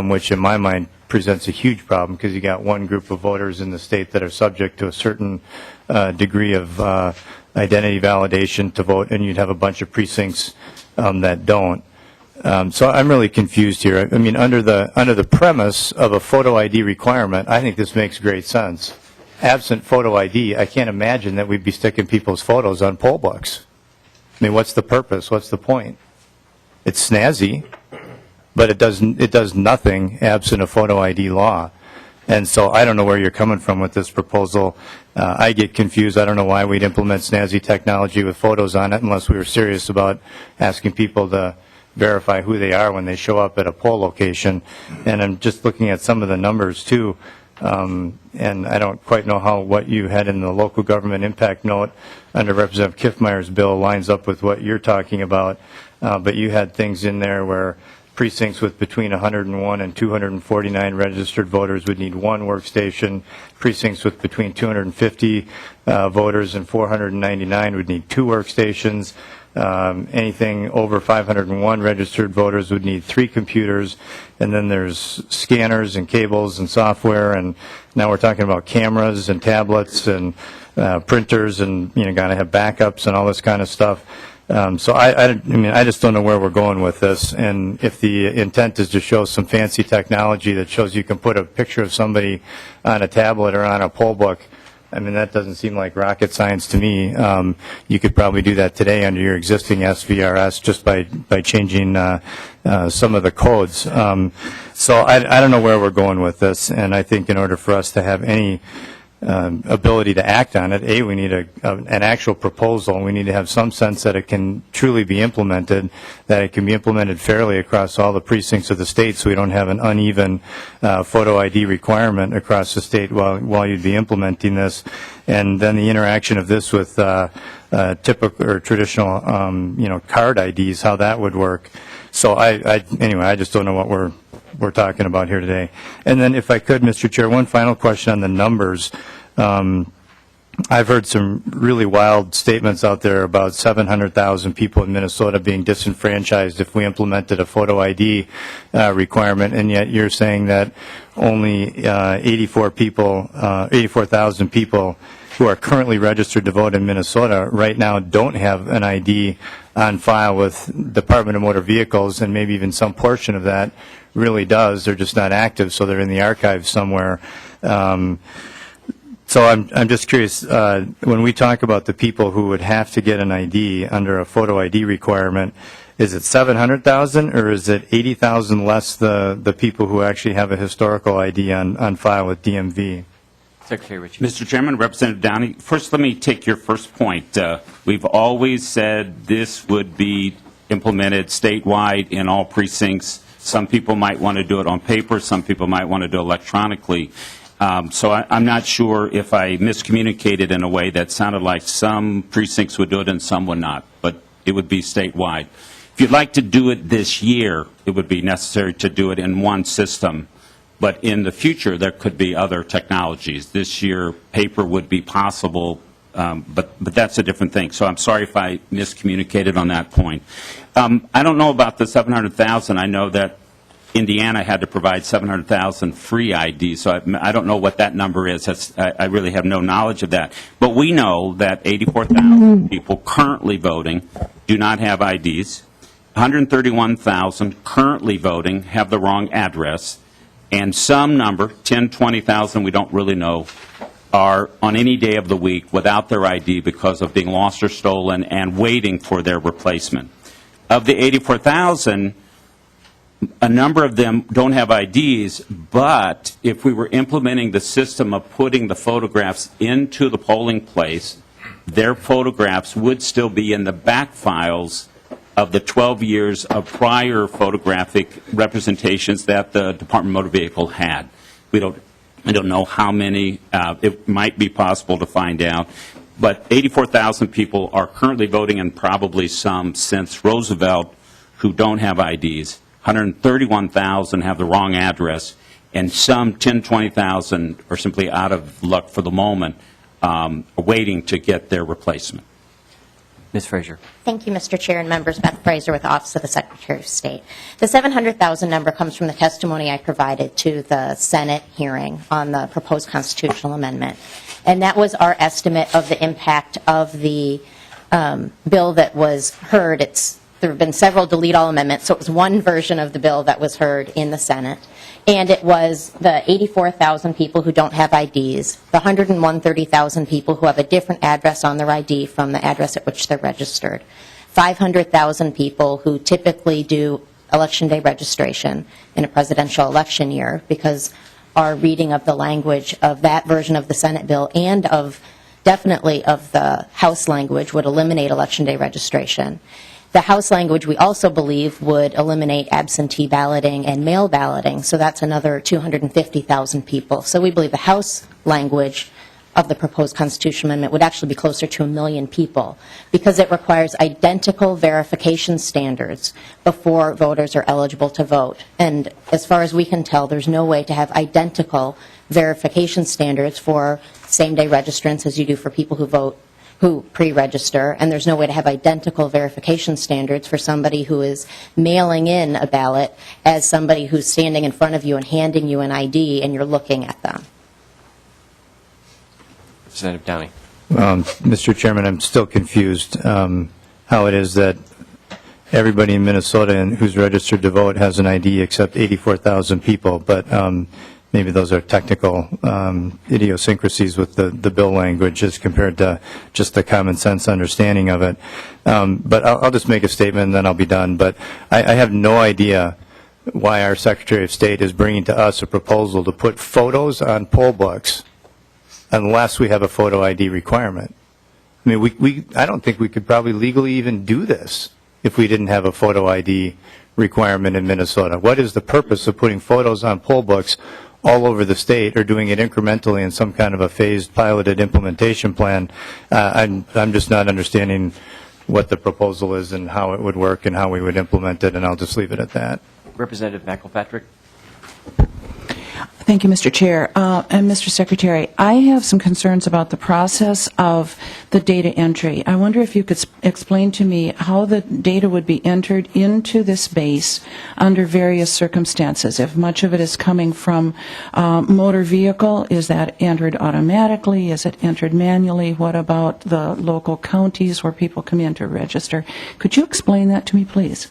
which in my mind presents a huge problem, because you got one group of voters in the state that are subject to a certain degree of identity validation to vote, and you'd have a bunch of precincts that don't. So I'm really confused here. I mean, under the premise of a photo ID requirement, I think this makes great sense. Absent photo ID, I can't imagine that we'd be sticking people's photos on poll books. I mean, what's the purpose? What's the point? It's snazzy, but it does nothing absent a photo ID law. And so I don't know where you're coming from with this proposal. I get confused. I don't know why we'd implement snazzy technology with photos on it unless we were serious about asking people to verify who they are when they show up at a poll location. And I'm just looking at some of the numbers, too, and I don't quite know what you had in the local government impact note under Representative Kiffmeyer's bill lines up with what you're talking about, but you had things in there where precincts with between 101 and 249 registered voters would need one workstation. Precincts with between 250 voters and 499 would need two workstations. Anything over 501 registered voters would need 3 computers, and then there's scanners and cables and software, and now we're talking about cameras and tablets and printers, and got to have backups and all this kind of stuff. So I mean, I just don't know where we're going with this, and if the intent is to show some fancy technology that shows you can put a picture of somebody on a tablet or on a poll book, I mean, that doesn't seem like rocket science to me. You could probably do that today under your existing SVRS just by changing some of the codes. So I don't know where we're going with this, and I think in order for us to have any ability to act on it, we need an actual proposal. We need to have some sense that it can truly be implemented, that it can be implemented fairly across all the precincts of the state, so we don't have an uneven photo ID requirement across the state while you'd be implementing this. And then the interaction of this with typical or traditional, card IDs, how that would work. So anyway, I just don't know what we're talking about here today. And then if I could, Mr. Chair, one final question on the numbers. I've heard some really wild statements out there about 700,000 people in Minnesota being disenfranchised if we implemented a photo ID requirement, and yet you're saying that only 84,000 people who are currently registered to vote in Minnesota right now don't have an ID on file with Department of Motor Vehicles, and maybe even some portion of that really does. They're just not active, so they're in the archives somewhere. So I'm just curious, when we talk about the people who would have to get an ID under a photo ID requirement, is it 700,000 or is it 80,000 less the people who actually have a historical ID on file with DMV? Secretary Ritchie. Mr. Chairman, Representative Downey, first let me take your first point. We've always said this would be implemented statewide in all precincts. Some people might want to do it on paper. Some people might want to do it electronically. So I'm not sure if I miscommunicated in a way that sounded like some precincts would do it and some would not, but it would be statewide. If you'd like to do it this year, it would be necessary to do it in one system. But in the future, there could be other technologies. This year, paper would be possible, but that's a different thing. So I'm sorry if I miscommunicated on that point. I don't know about the 700,000. I know that Indiana had to provide 700,000 free IDs, so I don't know what that number is. I really have no knowledge of that. But we know that 84,000 people currently voting do not have IDs. 131,000 currently voting have the wrong address. And some number, 10, 20,000, we don't really know, are on any day of the week without their ID because of being lost or stolen and waiting for their replacement. Of the 84,000, a number of them don't have IDs, but if we were implementing the system of putting the photographs into the polling place, their photographs would still be in the back files of the 12 years of prior photographic representations that the Department of Motor Vehicle had. I don't know how many. It might be possible to find out. But 84,000 people are currently voting, and probably some since Roosevelt, who don't have IDs. 131,000 have the wrong address, and some 10, 20,000 are simply out of luck for the moment, waiting to get their replacement. Ms. Frazier. Thank you, Mr. Chair and members. Beth Fraser with the Office of the Secretary of State. The 700,000 number comes from the testimony I provided to the Senate hearing on the proposed constitutional amendment. And that was our estimate of the impact of the bill that was heard. There have been several delete all amendments, so it was one version of the bill that was heard in the Senate. And it was the 84,000 people who don't have IDs, the 130,000 people who have a different address on their ID from the address at which they're registered, 500,000 people who typically do Election Day registration in a presidential election year, because our reading of the language of that version of the Senate bill and definitely of the House language would eliminate Election Day registration. The House language, we also believe, would eliminate absentee balloting and mail balloting, so that's another 250,000 people. So we believe the House language of the proposed constitutional amendment would actually be closer to 1 million people, because it requires identical verification standards before voters are eligible to vote. And as far as we can tell, there's no way to have identical verification standards for same-day registrants as you do for people who pre-register, and there's no way to have identical verification standards for somebody who is mailing in a ballot as somebody who's standing in front of you and handing you an ID and you're looking at them. Representative Downey. Mr. Chairman, I'm still confused how it is that everybody in Minnesota who's registered to vote has an ID except 84,000 people, but maybe those are technical idiosyncrasies with the bill language as compared to just the common sense understanding of it. But I'll just make a statement and then I'll be done. But I have no idea why our Secretary of State is bringing to us a proposal to put photos on poll books unless we have a photo ID requirement. I mean, I don't think we could probably legally even do this if we didn't have a photo ID requirement in Minnesota. What is the purpose of putting photos on poll books all over the state or doing it incrementally in some kind of a phased piloted implementation plan? I'm just not understanding what the proposal is and how it would work and how we would implement it, and I'll just leave it at that. Representative McElpatrick. Thank you, Mr. Chair. And Mr. Secretary, I have some concerns about the process of the data entry. I wonder if you could explain to me how the data would be entered into this base under various circumstances. If much of it is coming from motor vehicle, is that entered automatically? Is it entered manually? What about the local counties where people come in to register? Could you explain that to me, please?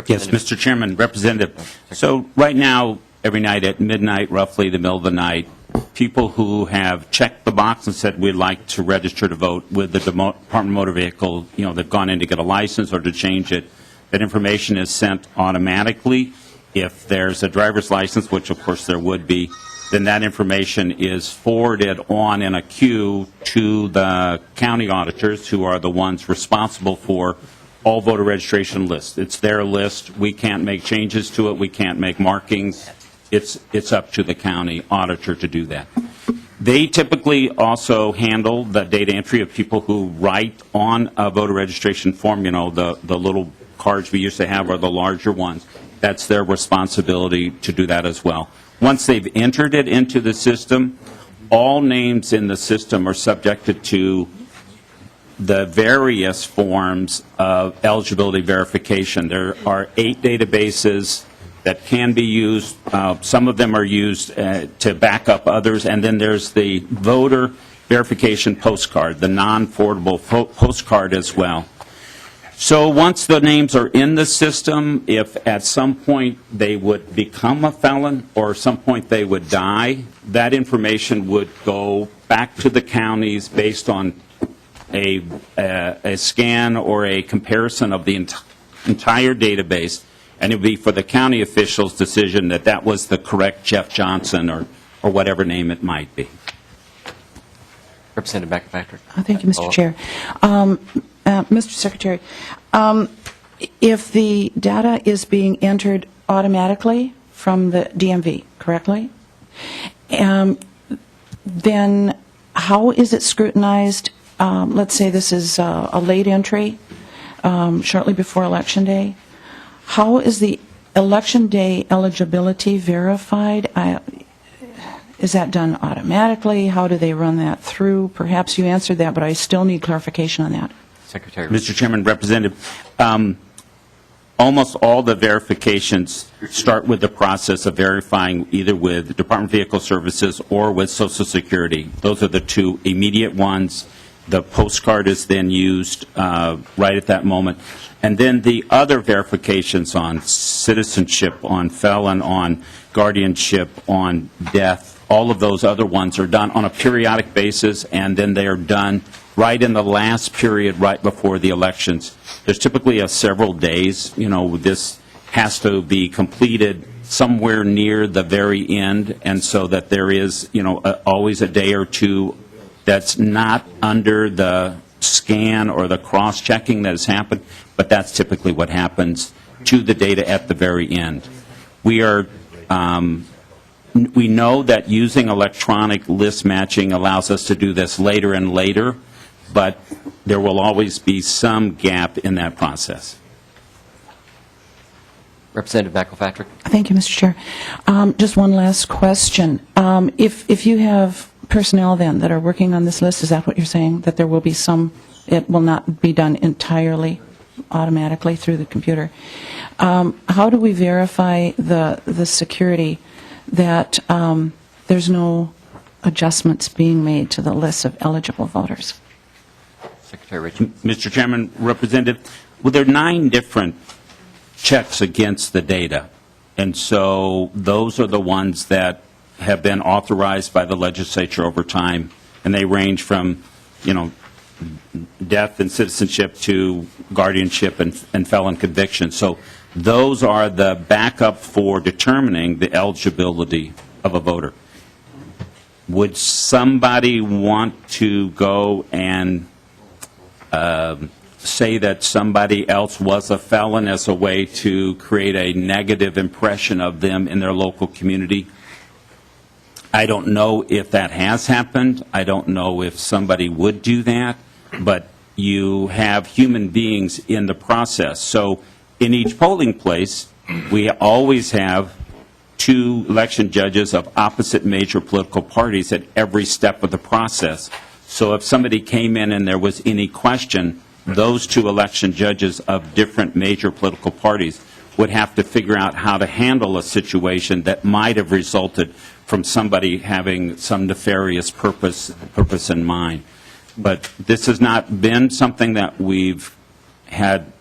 Yes, Mr. Chairman, Representative. So right now, every night at midnight, roughly the middle of the night, people who have checked the box and said we'd like to register to vote with the Department of Motor Vehicle, they've gone in to get a license or to change it, that information is sent automatically. If there's a driver's license, which of course there would be, then that information is forwarded on in a queue to the county auditors, who are the ones responsible for all voter registration lists. It's their list. We can't make changes to it. We can't make markings. It's up to the county auditor to do that. They typically also handle the data entry of people who write on a voter registration form, the little cards we used to have are the larger ones. That's their responsibility to do that as well. Once they've entered it into the system, all names in the system are subjected to the various forms of eligibility verification. There are 8 databases that can be used. Some of them are used to back up others, and then there's the voter verification postcard, the non-forwardable postcard as well. So once the names are in the system, if at some point they would become a felon or at some point they would die, that information would go back to the counties based on a scan or a comparison of the entire database, and it would be for the county official's decision that that was the correct Jeff Johnson or whatever name it might be. Representative McElpatrick. Thank you, Mr. Chair. Mr. Secretary, if the data is being entered automatically from the DMV, correctly, then how is it scrutinized? Let's say this is a late entry, shortly before Election Day. How is the Election Day eligibility verified? Is that done automatically? How do they run that through? Perhaps you answered that, but I still need clarification on that. Secretary. Mr. Chairman, Representative, almost all the verifications start with the process of verifying either with the Department of Vehicle Services or with Social Security. Those are the two immediate ones. The postcard is then used right at that moment. And then the other verifications on citizenship, on felon, on guardianship, on death, all of those other ones are done on a periodic basis, and then they are done right in the last period right before the elections. There's typically several days. This has to be completed somewhere near the very end, and so that there is, always a day or two that's not under the scan or the cross-checking that has happened, but that's typically what happens to the data at the very end. We are We know that using electronic list matching allows us to do this later and later, but there will always be some gap in that process. Representative McElpatrick? Thank you, Mr. Chair. Just one last question. If you have personnel then that are working on this list, is that what you're saying? That there will be some, it will not be done entirely automatically through the computer? How do we verify the security that there's no adjustments being made to the list of eligible voters? Secretary Ritchie. Mr. Chairman, Representative, well, there are 9 different checks against the data, and so those are the ones that have been authorized by the legislature over time, and they range from, death and citizenship to guardianship and felon conviction. So those are the backup for determining the eligibility of a voter. Would somebody want to go and say that somebody else was a felon as a way to create a negative impression of them in their local community? I don't know if that has happened. I don't know if somebody would do that, but you have human beings in the process. So in each polling place, we always have 2 election judges of opposite major political parties at every step of the process. So if somebody came in and there was any question, those 2 election judges of different major political parties would have to figure out how to handle a situation that might have resulted from somebody having some nefarious purpose in mind. But this has not been something that we've had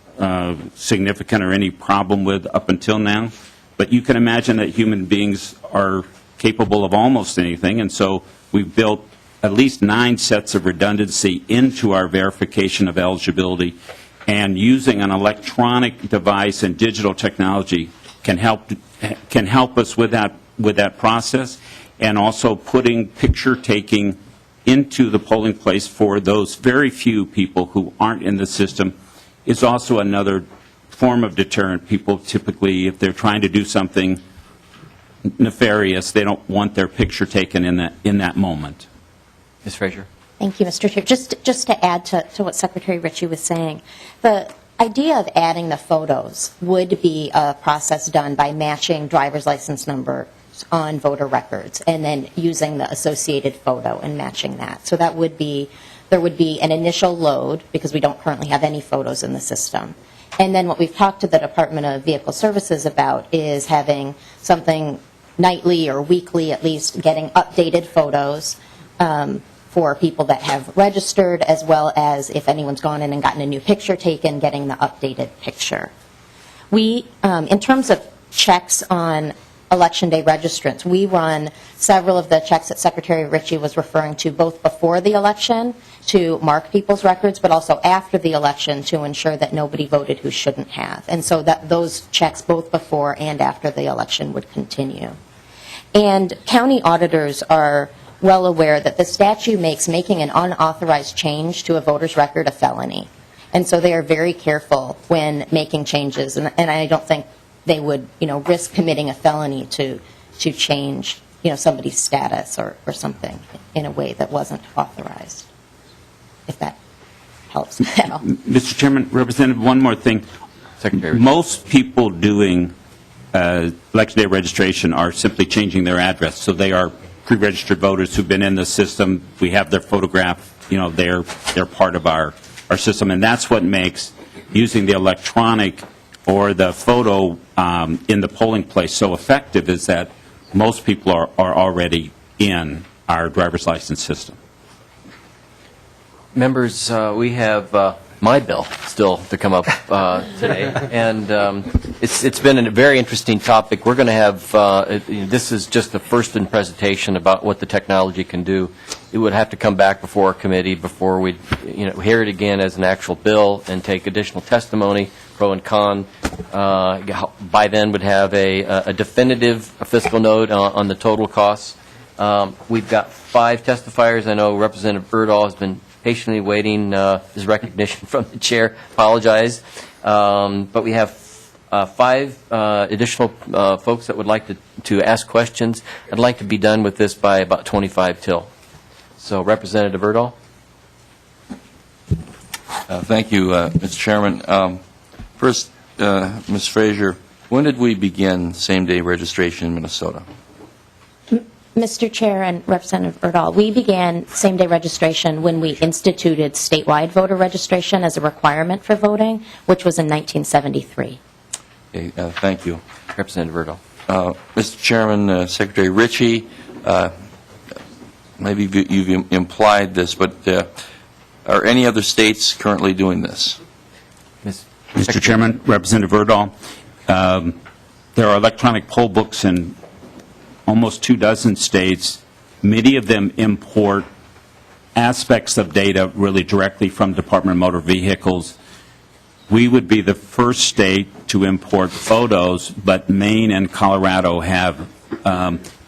significant or any problem with up until now. But you can imagine that human beings are capable of almost anything, and so we've built at least 9 sets of redundancy into our verification of eligibility, and using an electronic device and digital technology can help us with that process, and also putting picture taking into the polling place for those very few people who aren't in the system is also another form of deterrent. People typically, if they're trying to do something nefarious, they don't want their picture taken in that moment. Ms. Frazier? Thank you, Mr. Chair. Just to add to what Secretary Ritchie was saying, the idea of adding the photos would be a process done by matching driver's license numbers on voter records and then using the associated photo and matching that. So there would be an initial load because we don't currently have any photos in the system. And then what we've talked to the Department of Vehicle Services about is having something nightly or weekly at least, getting updated photos for people that have registered, as well as if anyone's gone in and gotten a new picture taken, getting the updated picture. We, in terms of checks on Election Day registrants, we run several of the checks that Secretary Ritchie was referring to, both before the election to mark people's records, but also after the election to ensure that nobody voted who shouldn't have. And so that those checks both before and after the election would continue. And county auditors are well aware that the statute makes making an unauthorized change to a voter's record a felony. And so they are very careful when making changes, and I don't think they would, risk committing a felony to change, somebody's status or something in a way that wasn't authorized, if that helps at all. Mr. Chairman, Representative, one more thing. Secretary. Most people doing Election Day registration are simply changing their address, so they are pre-registered voters who've been in the system. We have their photograph. They're part of our system, and that's what makes using the electronic or the photo in the polling place so effective, is that most people are already in our driver's license system. Members, we have my bill still to come up today, and it's been a very interesting topic. We're going to have, this is just the first in presentation about what the technology can do. It would have to come back before our committee before we hear it again as an actual bill and take additional testimony, pro and con. By then would have a definitive fiscal note on the total costs. We've got 5 testifiers. I know Representative Erdahl has been patiently waiting his recognition from the chair. Apologize. But we have 5 additional folks that would like to ask questions. I'd like to be done with this by about 25 till. So Representative Erdahl. Thank you, Mr. Chairman. First, Ms. Frazier, when did we begin same-day registration in Minnesota? Mr. Chair and Representative Erdahl, we began same-day registration when we instituted statewide voter registration as a requirement for voting, which was in 1973. Okay, thank you. Representative Erdahl. Mr. Chairman, Secretary Ritchie, maybe you've implied this, but are any other states currently doing this? Mr. Chairman, Representative Erdahl, there are electronic poll books in almost 24 states. Many of them import aspects of data really directly from Department of Motor Vehicles. We would be the first state to import photos, but Maine and Colorado have.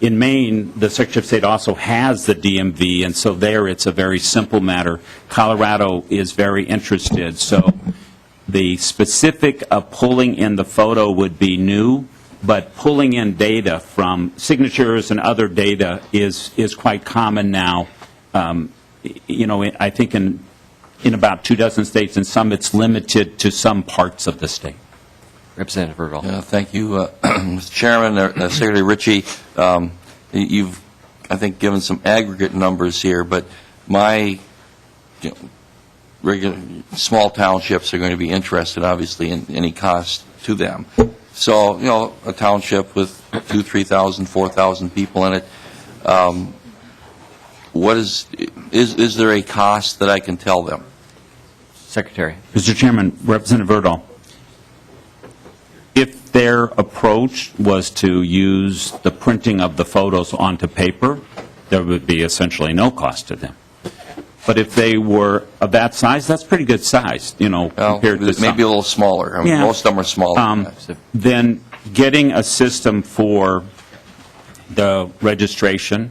In Maine, the Secretary of State also has the DMV, and so there it's a very simple matter. Colorado is very interested, so the specific of pulling in the photo would be new, but pulling in data from signatures and other data is quite common now. I think in about 24 states, and some it's limited to some parts of the state. Representative Erdahl. Thank you, Mr. Chairman. Secretary Ritchie, you've, I think, given some aggregate numbers here, but my regular small townships are going to be interested, obviously, in any cost to them. So, a township with 2,000, 3,000, 4,000 people in it, what is there a cost that I can tell them? Secretary. Mr. Chairman, Representative Erdahl, if their approach was to use the printing of the photos onto paper, there would be essentially no cost to them. But if they were of that size, that's pretty good size, compared to some. Maybe a little smaller. I mean, most of them are smaller. Then getting a system for the registration,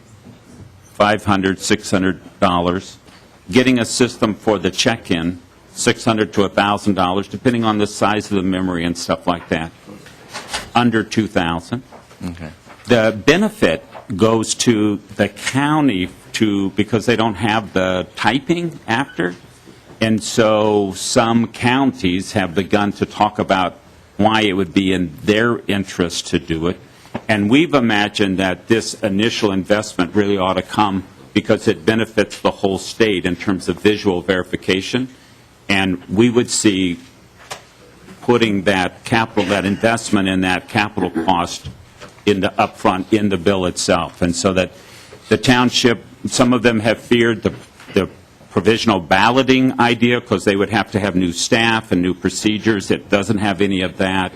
$500, $600. Getting a system for the check-in, $600 to $1,000, depending on the size of the memory and stuff like that. Under $2,000. Okay. The benefit goes to the county because they don't have the typing after, and so some counties have begun to talk about why it would be in their interest to do it. And we've imagined that this initial investment really ought to come because it benefits the whole state in terms of visual verification, and we would see putting that capital, that investment in that capital cost in the upfront in the bill itself. And so that the township, some of them have feared the provisional balloting idea because they would have to have new staff and new procedures. It doesn't have any of that.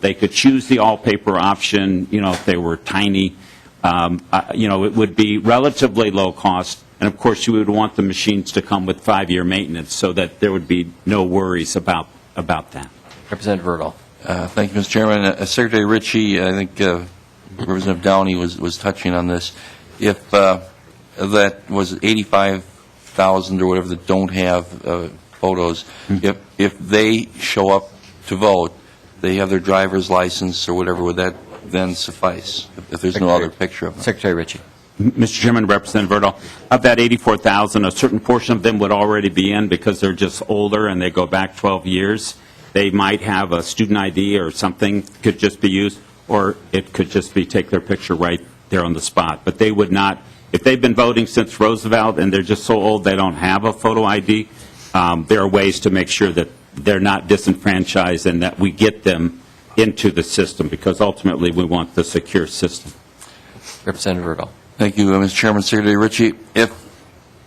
They could choose the all-paper option, if they were tiny. It would be relatively low cost. And, of course, you would want the machines to come with 5-year maintenance so that there would be no worries about that. Representative Erdahl. Thank you, Mr. Chairman. Secretary Ritchie, I think Representative Downey was touching on this. If that was 85,000 or whatever that don't have photos, if they show up to vote, they have their driver's license or whatever, would that then suffice if there's no other picture of them? Secretary Ritchie. Mr. Chairman, Representative Erdahl, of that 84,000, a certain portion of them would already be in because they're just older and they go back 12 years. They might have a student ID or something could just be used, or it could just be take their picture right there on the spot. But they would not, if they've been voting since Roosevelt and they're just so old they don't have a photo ID, there are ways to make sure that they're not disenfranchised and that we get them into the system because ultimately we want the secure system. Representative Erdahl. Thank you, Mr. Chairman. Secretary Ritchie, if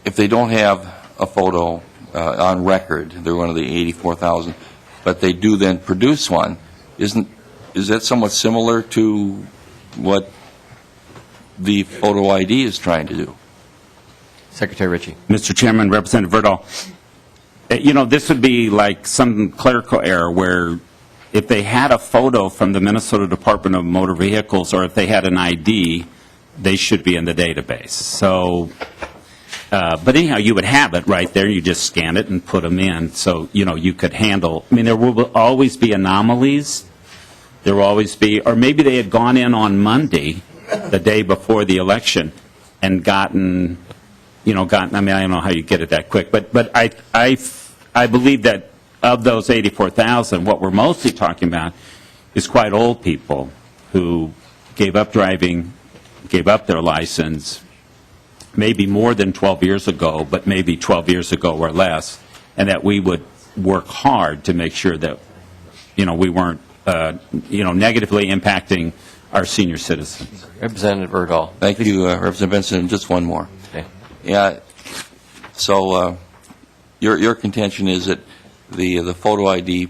they don't have a photo on record, they're one of the 84,000, but they do then produce one, is that somewhat similar to what the photo ID is trying to do? Secretary Ritchie. Mr. Chairman, Representative Erdahl, this would be like some clerical error where if they had a photo from the Minnesota Department of Motor Vehicles or if they had an ID, they should be in the database. So, but anyhow, you would have it right there. You just scan it and put them in. So, you could handle. I mean, there will always be anomalies, There will always be, or maybe they had gone in on Monday, the day before the election, and gotten, I mean, I don't know how you get it that quick, but I believe that of those 84,000, what we're mostly talking about is quite old people who gave up driving, gave up their license, maybe more than 12 years ago, but maybe 12 years ago or less, and that we would work hard to make sure that, we weren't, negatively impacting our senior citizens. Representative Erdahl. Thank you, Representative Benson. Just one more. Okay. Yeah. So your contention is that the photo ID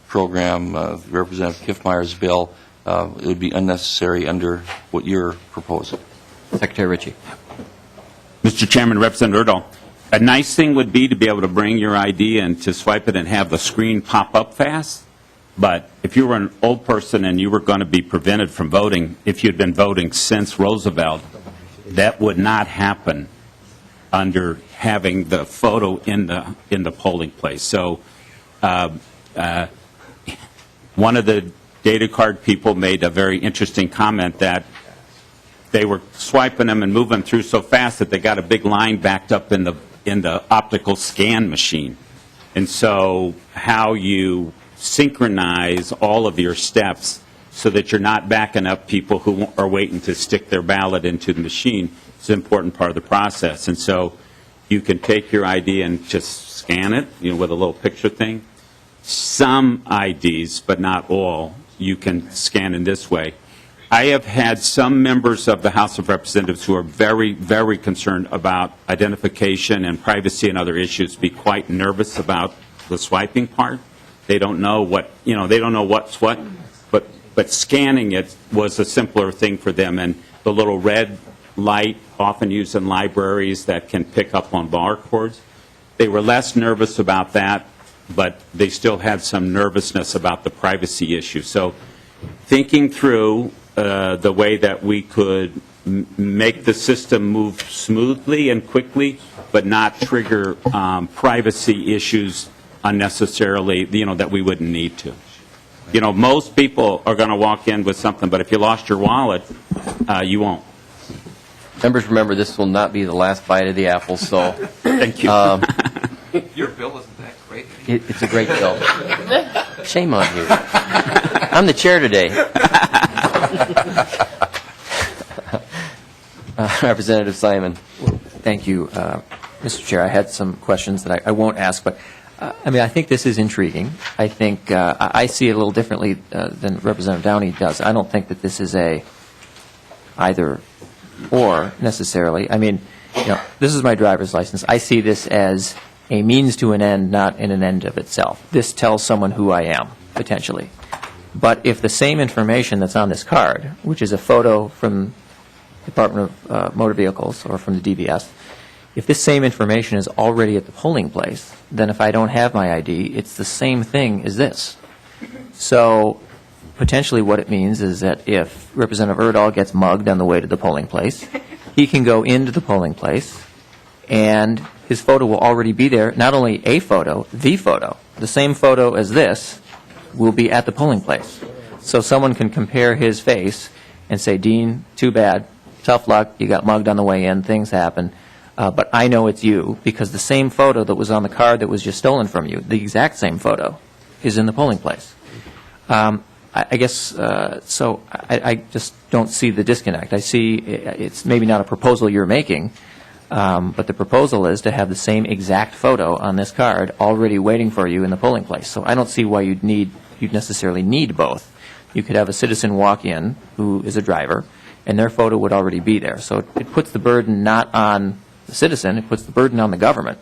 program, Representative Kiffmeyer's bill, it would be unnecessary under what you're proposing. Secretary Ritchie. Mr. Chairman, Representative Erdahl, a nice thing would be to be able to bring your ID and to swipe it and have the screen pop up fast. But if you were an old person and you were going to be prevented from voting, if you'd been voting since Roosevelt, that would not happen under having the photo in the polling place. So one of the data card people made a very interesting comment that they were swiping them and moving them through so fast that they got a big line backed up in the optical scan machine. And so how you synchronize all of your steps so that you're not backing up people who are waiting to stick their ballot into the machine is an important part of the process. And so you can take your ID and just scan it, with a little picture thing. Some IDs, but not all, you can scan in this way. I have had some members of the House of Representatives who are very, very concerned about identification and privacy and other issues be quite nervous about the swiping part. They don't know what, they don't know what's what, but scanning it was a simpler thing for them. And the little red light, often used in libraries that can pick up on barcodes, they were less nervous about that, but they still had some nervousness about the privacy issue. So thinking through the way that we could make the system move smoothly and quickly, but not trigger privacy issues unnecessarily, that we wouldn't need to. Most people are going to walk in with something, but if you lost your wallet, you won't. Members, remember, this will not be the last bite of the apple, so... Thank you. Your bill isn't that great. It's a great bill. Shame on you. I'm the chair today. Representative Simon. Thank you, Mr. Chair. I had some questions that I won't ask, but I think this is intriguing. I think I see it a little differently than Representative Downey does. I don't think that this is a either or necessarily. This is my driver's license. I see this as a means to an end, not an end of itself. This tells someone who I am, potentially. But if the same information that's on this card, which is a photo from the Department of Motor Vehicles or from the DVS, if this same information is already at the polling place, then if I don't have my ID, it's the same thing as this. So potentially what it means is that if Representative Erdahl gets mugged on the way to the polling place, he can go into the polling place and his photo will already be there. Not only a photo, the same photo as this will be at the polling place. So someone can compare his face and say, Dean, too bad, tough luck, you got mugged on the way in, things happen. But I know it's you because the same photo that was on the card that was just stolen from you, the exact same photo, is in the polling place. I guess, so I just don't see the disconnect. I see it's maybe not a proposal you're making, but the proposal is to have the same exact photo on this card already waiting for you in the polling place. So I don't see why you'd necessarily need both. You could have a citizen walk in who is a driver, and their photo would already be there. So it puts the burden not on the citizen, it puts the burden on the government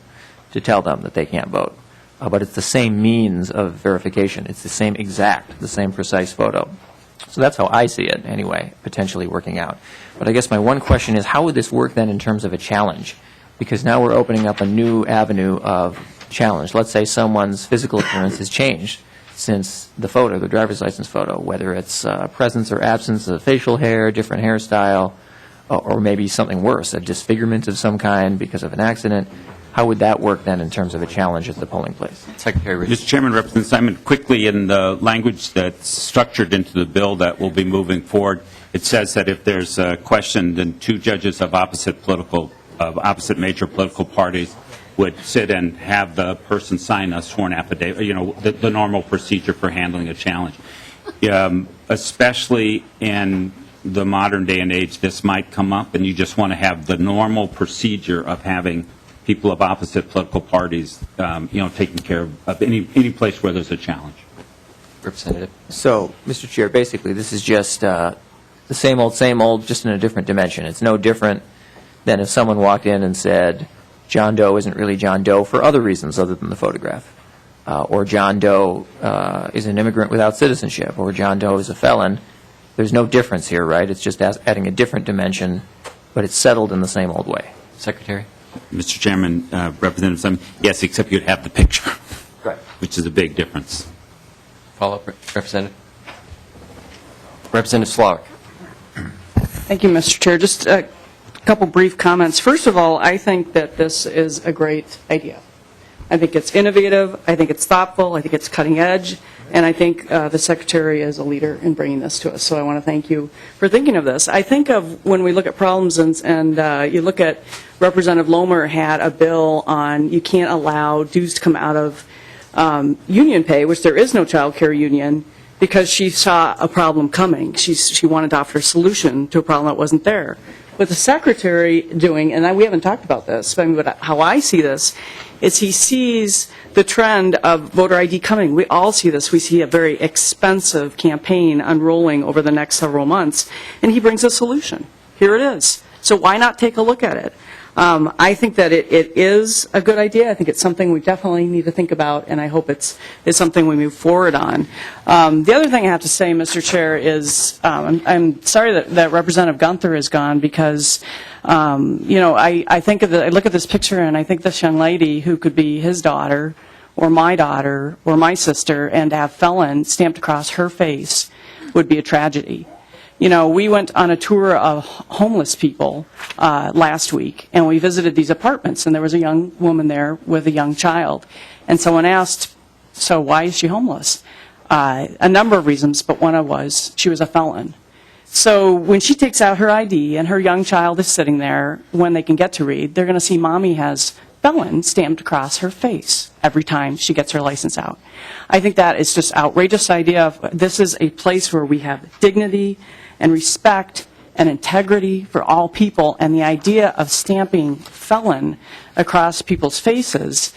to tell them that they can't vote. But it's the same means of verification. It's the same precise photo. So that's how I see it, anyway, potentially working out. But I guess my one question is, how would this work then in terms of a challenge? Because now we're opening up a new avenue of challenge. Let's say someone's physical appearance has changed since the photo, the driver's license photo, whether it's presence or absence of facial hair, different hairstyle, or maybe something worse, a disfigurement of some kind because of an accident. how would that work then in terms of a challenge at the polling place? Secretary Rich. Mr. Chairman, Representative Simon, quickly in the language that's structured into the bill that will be moving forward, it says that if there's a question, then two judges of opposite major political parties would sit and have the person sign a sworn affidavit, the normal procedure for handling a challenge. Especially in the modern day and age, this might come up, and you just want to have the normal procedure of having people of opposite political parties, taking care of any place where there's a challenge. Representative. So, Mr. Chair, basically, this is just the same old, just in a different dimension. It's no different than if someone walked in and said, John Doe isn't really John Doe for other reasons other than the photograph. Or John Doe is an immigrant without citizenship, or John Doe is a felon. There's no difference here, right? It's just adding a different dimension, but it's settled in the same old way. Secretary? Mr. Chairman, Representative Simon, yes, except you'd have the picture, Right. which is a big difference. Follow-up, Representative. Representative Slawick. Thank you, Mr. Chair. Just a couple brief comments. First of all, I think that this is a great idea. I think it's innovative, I think it's thoughtful, I think it's cutting edge, and I think the Secretary is a leader in bringing this to us. So I want to thank you for thinking of this. I think of when we look at problems and you look at Representative Lomer had a bill on you can't allow dues to come out of union pay, which there is no child care union, because she saw a problem coming. She wanted to offer a solution to a problem that wasn't there. What the Secretary doing, and we haven't talked about this, but how I see this, is he sees the trend of voter ID coming. We all see this. We see a very expensive campaign unrolling over the next several months, and he brings a solution. Here it is. So why not take a look at it? I think that it is a good idea. I think it's something we definitely need to think about, and I hope it's something we move forward on. The other thing I have to say, Mr. Chair, is I'm sorry that Representative Gunther is gone because, I look at this picture and I think this young lady who could be his daughter or my sister and to have felon stamped across her face would be a tragedy. We went on a tour of homeless people last week, and we visited these apartments, and there was a young woman there with a young child. And someone asked, so why is she homeless? A number of reasons, but one was she was a felon. So when she takes out her ID and her young child is sitting there, when they can get to read, they're going to see mommy has felon stamped across her face every time she gets her license out. I think that is just outrageous idea of this is a place where we have dignity and respect and integrity for all people, and the idea of stamping felon across people's faces,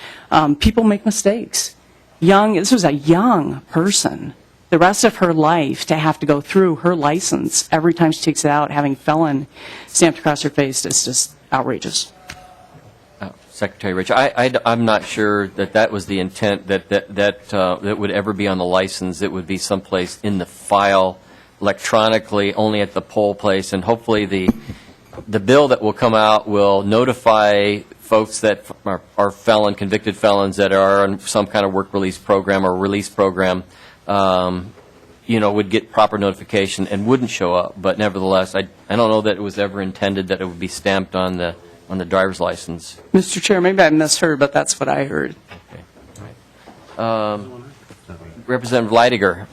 people make mistakes. This was a young person. The rest of her life to have to go through her license every time she takes it out, having felon stamped across her face is just outrageous. Secretary Rich, I'm not sure that was the intent, that would ever be on the license. It would be someplace in the file electronically, only at the poll place, and hopefully the bill that will come out will notify folks that are convicted felons that are on some kind of work release program or release program, would get proper notification and wouldn't show up. But nevertheless, I don't know that it was ever intended that it would be stamped on the driver's license. Mr. Chair, maybe I misheard, but that's what I heard. Okay. All right. Representative Leidiger.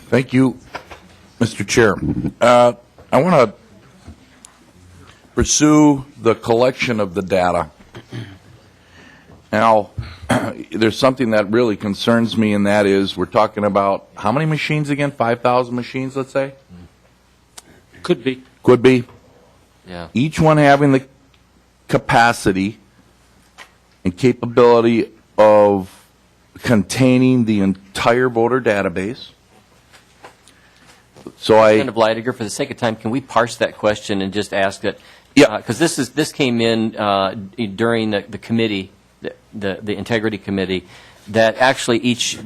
Thank you, Mr. Chair. I want to pursue the collection of the data. Now, there's something that really concerns me, and that is we're talking about how many machines again? 5,000 machines, let's say? Could be. Could be. Yeah. Each one having the capacity and capability of containing the entire voter database. So Representative Leidiger, for the sake of time, can we parse that question and just ask that? Yeah. Because this came in during the committee, the Integrity Committee, that actually each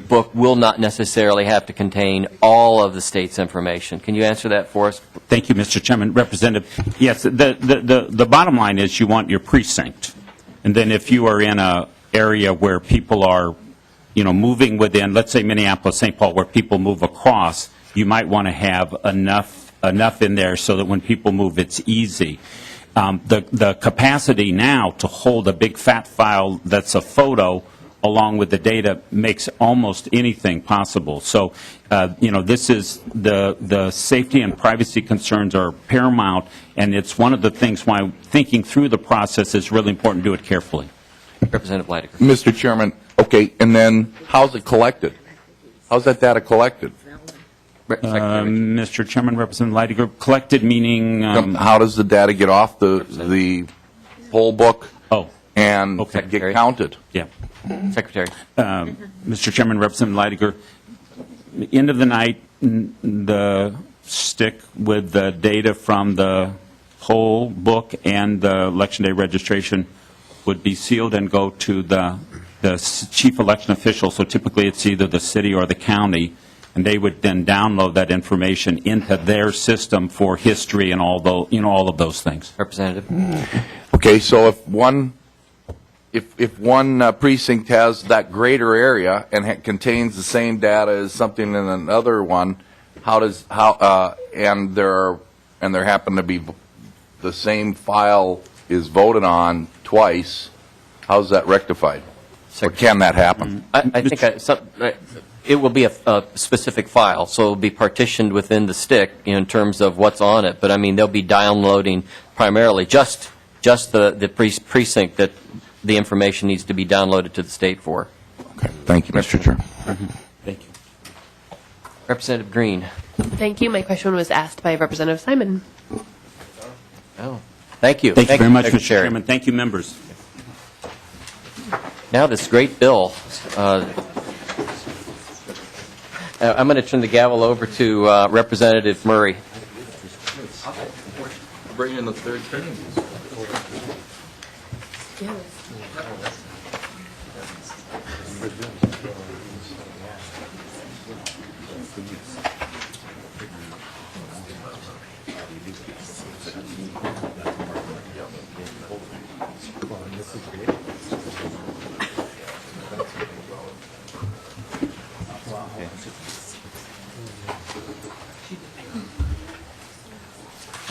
book will not necessarily have to contain all of the state's information. Can you answer that for us? Thank you, Mr. Chairman. Representative, yes, the bottom line is you want your precinct. And then if you are in an area where people are, moving within, let's say Minneapolis, St. Paul, where people move across, you might want to have enough in there so that when people move, it's easy. the capacity now to hold a big fat file that's a photo along with the data makes almost anything possible. So, this is the safety and privacy concerns are paramount, and it's one of the things why thinking through the process is really important to do it carefully. Representative Leidiger. Mr. Chairman, okay, and then how's it collected? How's that data collected? Mr. Chairman, Representative Leidiger, collected meaning... How does the data get off the poll book and get counted? Yeah. Secretary. Mr. Chairman, Representative Leidiger, end of the night, the stick with the data from the poll book and the Election Day registration would be sealed and go to the chief election official. So typically it's either the city or the county, and they would then download that information into their system for history and all of those things. Representative. Okay, so if one precinct has that greater area and contains the same data as something in another one, and there happen to be the same file is voted on twice, how's that rectified? Or can that happen? I think it will be a specific file, so it will be partitioned within the stick in terms of what's on it. But I mean, they'll be downloading primarily just the precinct that the information needs to be downloaded to the state for. Okay. Thank you, Mr. Chair. Thank you. Representative Green. Thank you. My question was asked by Representative Simon. Oh, thank you. Thank you very much, Mr. Secretary. Chairman. Thank you, members. Now this great bill. I'm going to turn the gavel over to Representative Murray. Bring in the third term.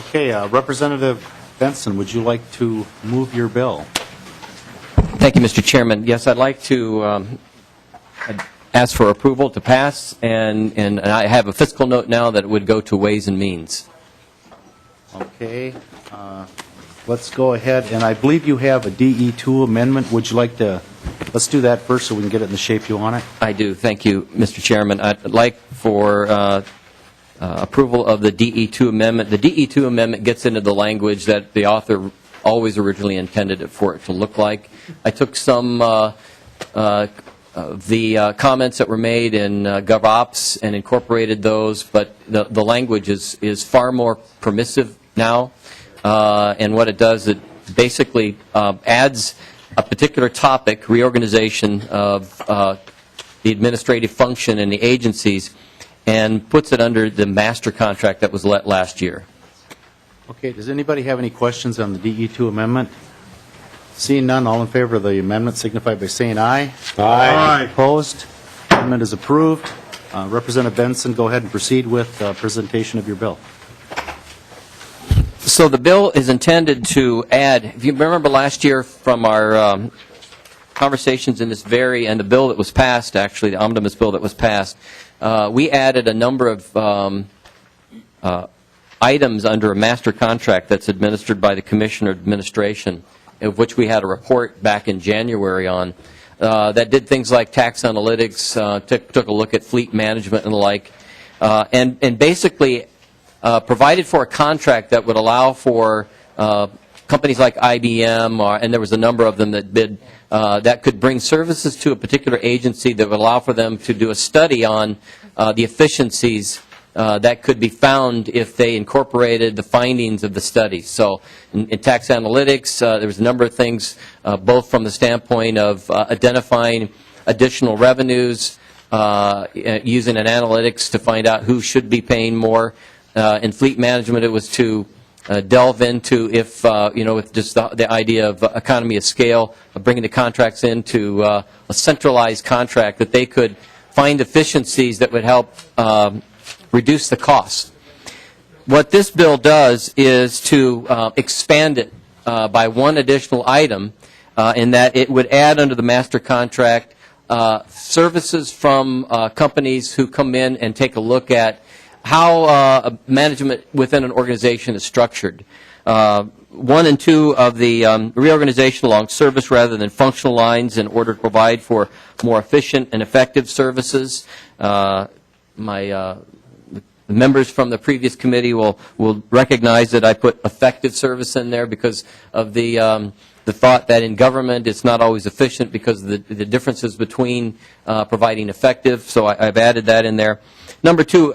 Okay, Representative Benson, would you like to move your bill? Thank you, Mr. Chairman. Yes, I'd like to ask for approval to pass, and I have a fiscal note now that it would go to Ways and Means. Okay, let's go ahead, and I believe you have a DE2 amendment. Would you like to, let's do that first so we can get it in the shape you want it. I do. Thank you, Mr. Chairman. I'd like for approval of the DE2 amendment. The DE2 amendment gets into the language that the author always originally intended it for it to look like. I took some of the comments that were made in GovOps and incorporated those, but the language is far more permissive now. And what it does, it basically adds a particular topic, reorganization of the administrative function in the agencies, and puts it under the master contract that was let last year. Okay, does anybody have any questions on the DE2 amendment? Seeing none, all in favor of the amendment signify by saying aye. Aye. Opposed? Amendment is approved. Representative Benson, go ahead and proceed with presentation of your bill. So the bill is intended to add, if you remember last year from our conversations in this and the bill that was passed, actually, the omnibus bill that was passed, we added a number of items under a master contract that's administered by the Commissioner of Administration, of which we had a report back in January on, that did things like tax analytics, took a look at fleet management and the like, and basically provided for a contract that would allow for companies like IBM, and there was a number of them that bid, that could bring services to a particular agency that would allow for them to do a study on the efficiencies that could be found if they incorporated the findings of the study. So in tax analytics, there was a number of things, both from the standpoint of identifying additional revenues, using an analytics to find out who should be paying more. In fleet management, it was to delve into if, with just the idea of economy of scale, of bringing the contracts into a centralized contract that they could find efficiencies that would help reduce the cost. what this bill does is to expand it by one additional item, in that it would add under the master contract services from companies who come in and take a look at how management within an organization is structured. 1 and 2 of the reorganization along service rather than functional lines in order to provide for more efficient and effective services. The members from the previous committee will recognize that I put effective service in there because of the thought that in government it's not always efficient because of the differences between providing effective, so I've added that in there. Number 2,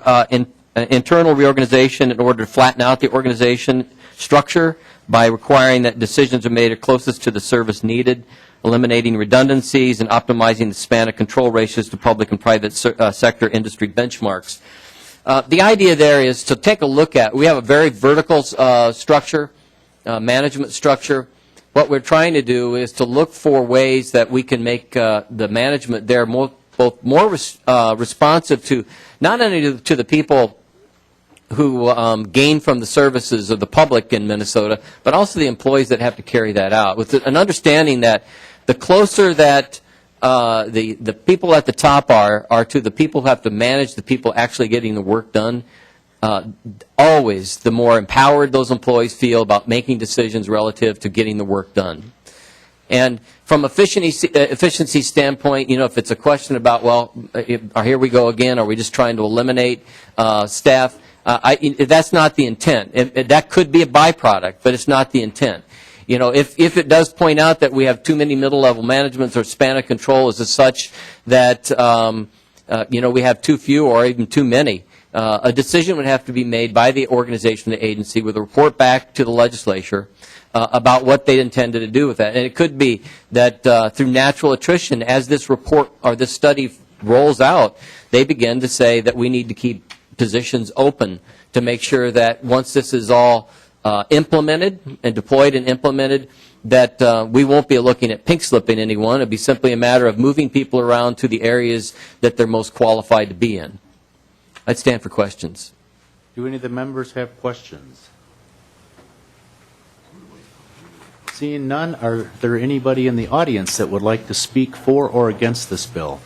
internal reorganization in order to flatten out the organization structure by requiring that decisions are made closest to the service needed, eliminating redundancies, and optimizing the span of control ratios to public and private sector industry benchmarks. The idea there is to take a look at, we have a very vertical structure, management structure. What we're trying to do is to look for ways that we can make the management there both more responsive to not only to the people who gain from the services of the public in Minnesota, but also the employees that have to carry that out, with an understanding that the closer that the people at the top are to the people who have to manage the people actually getting the work done, always the more empowered those employees feel about making decisions relative to getting the work done. And from efficiency standpoint, if it's a question about, well, here we go again, are we just trying to eliminate staff? That's not the intent. That could be a byproduct, but it's not the intent. If it does point out that we have too many middle-level managements or span of control is as such that, we have too few or even too many, a decision would have to be made by the organization, the agency, with a report back to the legislature about what they intended to do with that. And it could be that through natural attrition, as this report or this study rolls out, they begin to say that we need to keep positions open to make sure that once this is all implemented and deployed and implemented, that we won't be looking at pink slipping anyone. It'll be simply a matter of moving people around to the areas that they're most qualified to be in. I'd stand for questions. Do any of the members have questions? Seeing none, are there anybody in the audience that would like to speak for or against this bill?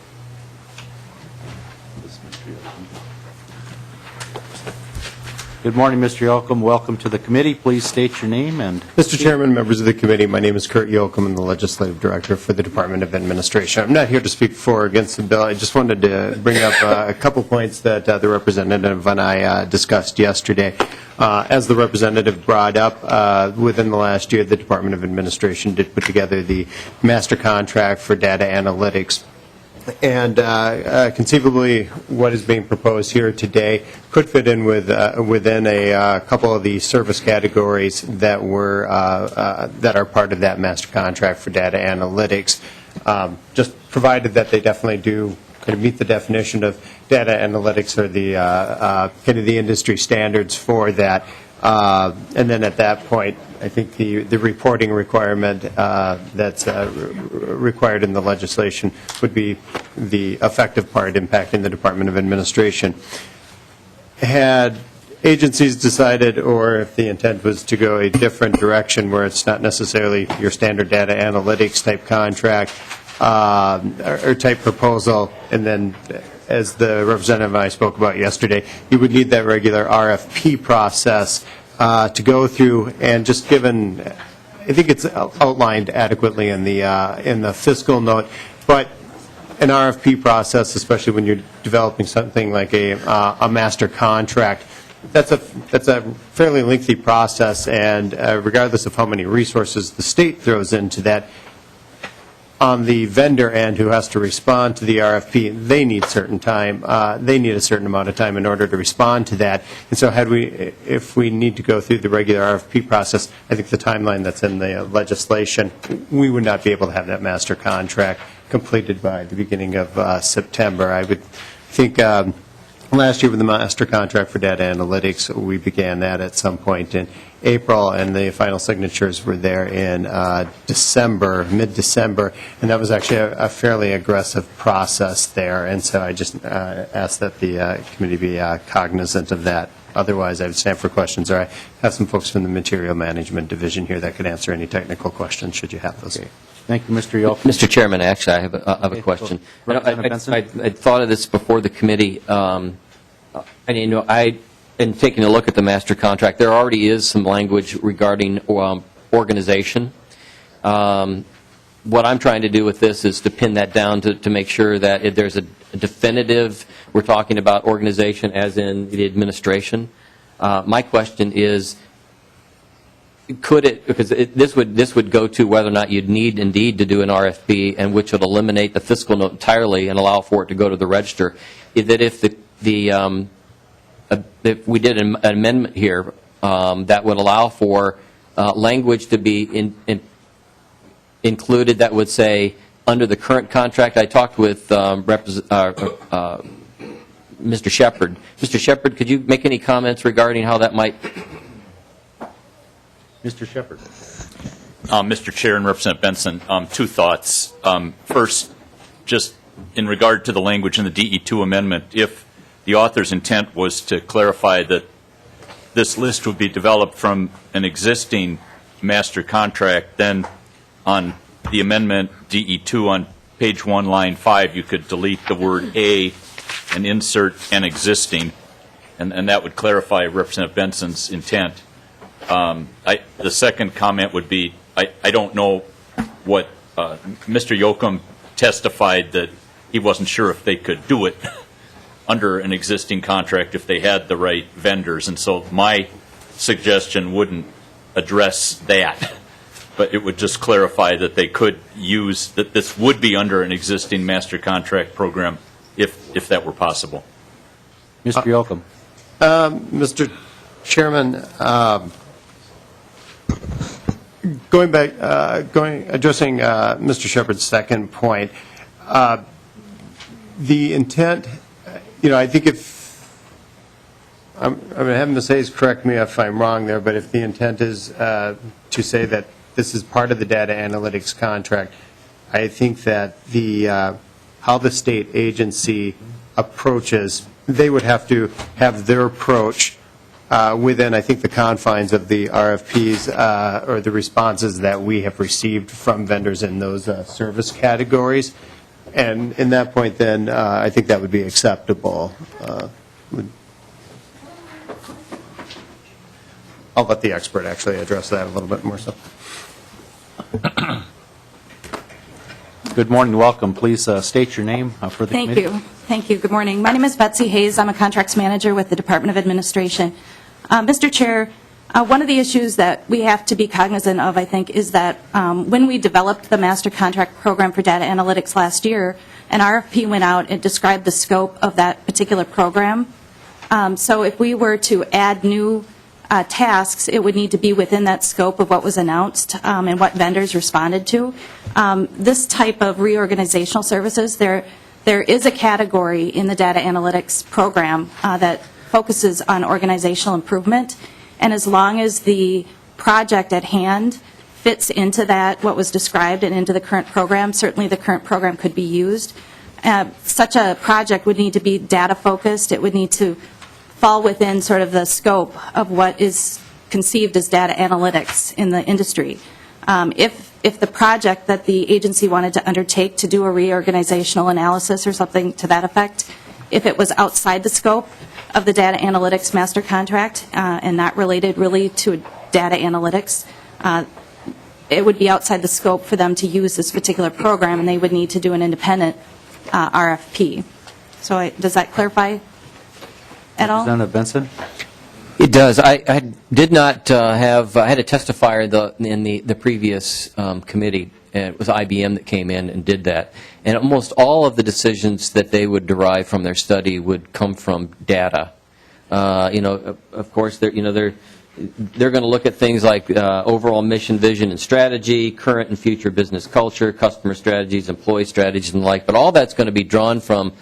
Good morning, Mr. Yocum. Welcome to the committee. Please state your name and... Mr. Chairman, members of the committee, my name is Kurt Yocum. I'm the Legislative Director for the Department of Administration. I'm not here to speak for or against the bill. I just wanted to bring up a couple points that the representative and I discussed yesterday. As the representative brought up, within the last year, the Department of Administration did put together the master contract for data analytics. And conceivably, what is being proposed here today could fit in within a couple of the service categories that that are part of that master contract for data analytics. Just provided that they definitely do kind of meet the definition of data analytics or the kind of the industry standards for that. And then at that point, I think the reporting requirement that's required in the legislation would be the effective part impacting the Department of Administration. Had agencies decided, or if the intent was to go a different direction where it's not necessarily your standard data analytics type contract or type proposal, and then as the representative and I spoke about yesterday, you would need that regular RFP process to go through, and just given, I think it's outlined adequately in the fiscal note, but an RFP process, especially when you're developing something like a master contract, that's a fairly lengthy process, and regardless of how many resources the state throws into that, on the vendor end who has to respond to the RFP, they need certain time. They need a certain amount of time in order to respond to that. And so if we need to go through the regular RFP process, I think the timeline that's in the legislation, we would not be able to have that master contract completed by the beginning of September. I would think last year with the master contract for data analytics, we began that at some point April, and the final signatures were there in December, mid-December, and that was actually a fairly aggressive process there, and so I just ask that the committee be cognizant of that. Otherwise, I would stand for questions, or I have some folks from the Material Management Division here that could answer any technical questions, should you have those. Okay. Thank you, Mr. Yocum. Mr. Chairman, actually, I have a question. Representative Benson? I thought of this before the committee, and in taking a look at the master contract, there already is some language regarding organization. What I'm trying to do with this is to pin that down to make sure that there's a definitive, we're talking about organization as in the administration. My question is, could it, because this would go to whether or not you'd need indeed to do an RFP, and which would eliminate the fiscal note entirely and allow for it to go to the register, is that if if we did an amendment here that would allow for language to be included that would say, under the current contract, I talked with Mr. Shepard. Mr. Shepard, could you make any comments regarding how that might? Mr. Shepard. Mr. Chair and Representative Benson, two thoughts. First, just in regard to the language in the DE2 amendment, if the author's intent was to clarify that this list would be developed from an existing master contract, then on the amendment DE2 on page 1, line 5, you could delete the word A and insert an existing, and that would clarify Representative Benson's intent. The second comment would be, I don't know what Mr. Yocum testified that he wasn't sure if they could do it under an existing contract if they had the right vendors, and so my suggestion wouldn't address that, but it would just clarify that they could use, that this would be under an existing master contract program if that were possible. Mr. Yocum. Mr. Chairman, addressing Mr. Shepard's second point, the intent, I think I'm going to have him say, correct me if I'm wrong there, but if the intent is to say that this is part of the data analytics contract, I think that how the state agency approaches, they would have to have their approach within, I think, the confines of the RFPs or the responses that we have received from vendors in those service categories. And in that point, then, I think that would be acceptable. I'll let the expert actually address that a little bit more so. Good morning, welcome. Please state your name for the committee. Thank you. Good morning. My name is Betsy Hayes. I'm a contracts manager with the Department of Administration. Mr. Chair, one of the issues that we have to be cognizant of, I think, is that when we developed the master contract program for data analytics last year, an RFP went out and described the scope of that particular program. So if we were to add new tasks, it would need to be within that scope of what was announced and what vendors responded to. This type of reorganizational services, there is a category in the data analytics program that focuses on organizational improvement, and as long as the project at hand fits into that, what was described, and into the current program, certainly the current program could be used. Such a project would need to be data focused. It would need to fall within sort of the scope of what is conceived as data analytics in the industry. If the project that the agency wanted to undertake to do a reorganizational analysis or something to that effect, if it was outside the scope of the data analytics master contract and not related really to data analytics, it would be outside the scope for them to use this particular program, and they would need to do an independent RFP. So does that clarify at all? Representative Benson? It does. I did not have, I had a testifier in the previous committee. It was IBM that came in and did that. And almost all of the decisions that they would derive from their study would come from data. Of course, they're going to look at things like overall mission, vision, and strategy, current and future business culture, customer strategies, employee strategies, and the like. But all that's going to be drawn from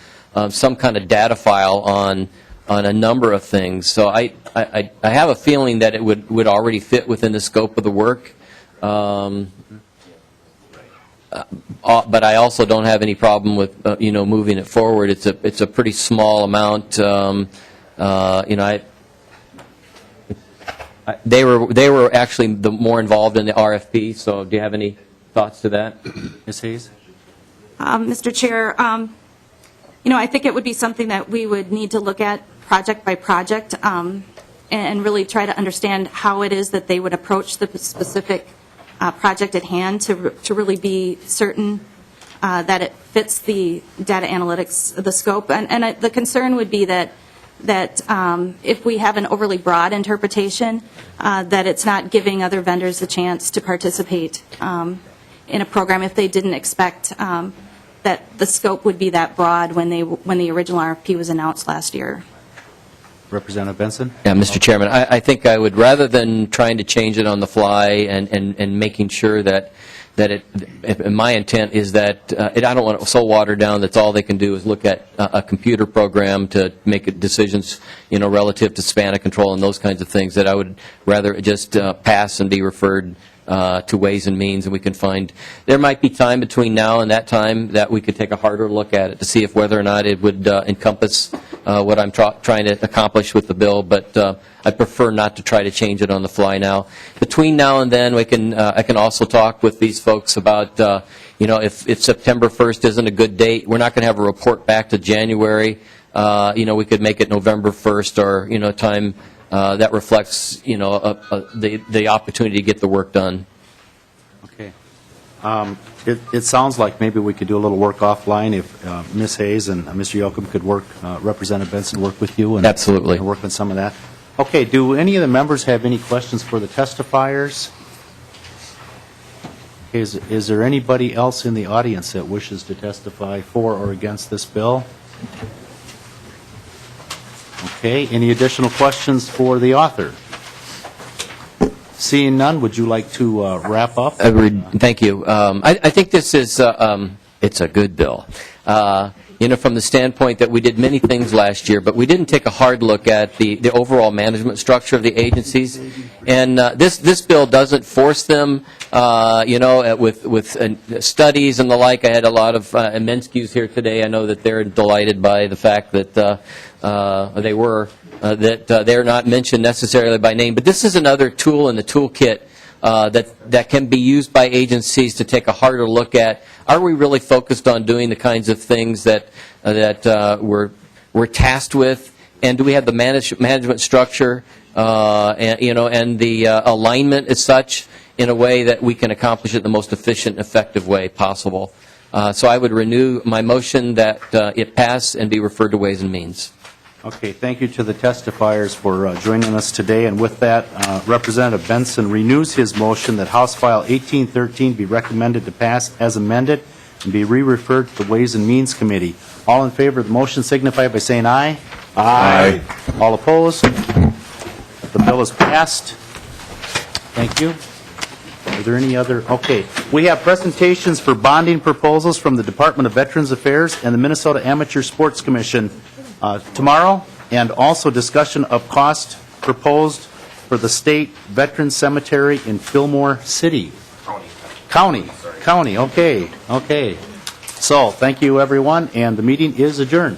some kind of data file on a number of things. So I have a feeling that it would already fit within the scope of the work. But I also don't have any problem with, moving it forward. It's a pretty small amount. They were actually the more involved in the RFP, so do you have any thoughts to that? Ms. Hayes? Mr. Chair, I think it would be something that we would need to look at project by project and really try to understand how it is that they would approach the specific project at hand to really be certain that it fits the data analytics, the scope. And the concern would be that if we have an overly broad interpretation, that it's not giving other vendors a chance to participate in a program if they didn't expect that the scope would be that broad when the original RFP was announced last year. Representative Benson? Yeah, Mr. Chairman, I think I would, rather than trying to change it on the fly and making sure that my intent is that I don't want it so watered down that's all they can do is look at a computer program to make decisions, relative to span of control and those kinds of things, that I would rather just pass and be referred to Ways and Means, and we can find, there might be time between now and that time that we could take a harder look at it to see if whether or not it would encompass what I'm trying to accomplish with the bill, but I prefer not to try to change it on the fly now. Between now and then, I can also talk with these folks about, if September 1st isn't a good date, we're not going to have a report back to January. We could make it November 1st or, time that reflects, the opportunity to get the work done. Okay. It sounds like maybe we could do a little work offline if Ms. Hayes and Mr. Yoakum could work, Representative Benson work with you. And absolutely. And work on some of that. Okay. Do any of the members have any questions for the testifiers? Is there anybody else in the audience that wishes to testify for or against this bill? Okay. Any additional questions for the author? Seeing none, would you like to wrap up? Thank you. I think this is it's a good bill. From the standpoint that we did many things last year, but we didn't take a hard look at the overall management structure of the agencies. And this bill doesn't force them, with studies and the like. I had a lot of Menskews here today. I know that they're delighted by the fact that they're not mentioned necessarily by name. But this is another tool in the toolkit that can be used by agencies to take a harder look at, are we really focused on doing the kinds of things that we're tasked with, and do we have the management structure and the alignment as such in a way that we can accomplish it the most efficient and effective way possible. So I would renew my motion that it pass and be referred to Ways and Means. Okay, thank you to the testifiers for joining us today. And with that, Representative Benson renews his motion that House File 1813 be recommended to pass as amended and be re-referred to the Ways and Means Committee. All in favor of the motion signify by saying aye. Aye. All opposed? The bill is passed. Thank you. Are there any other? Okay. We have presentations for bonding proposals from the Department of Veterans Affairs and the Minnesota Amateur Sports Commission tomorrow, and also discussion of cost proposed for the State Veterans Cemetery in Fillmore City. County. Okay. So, thank you, everyone, and the meeting is adjourned.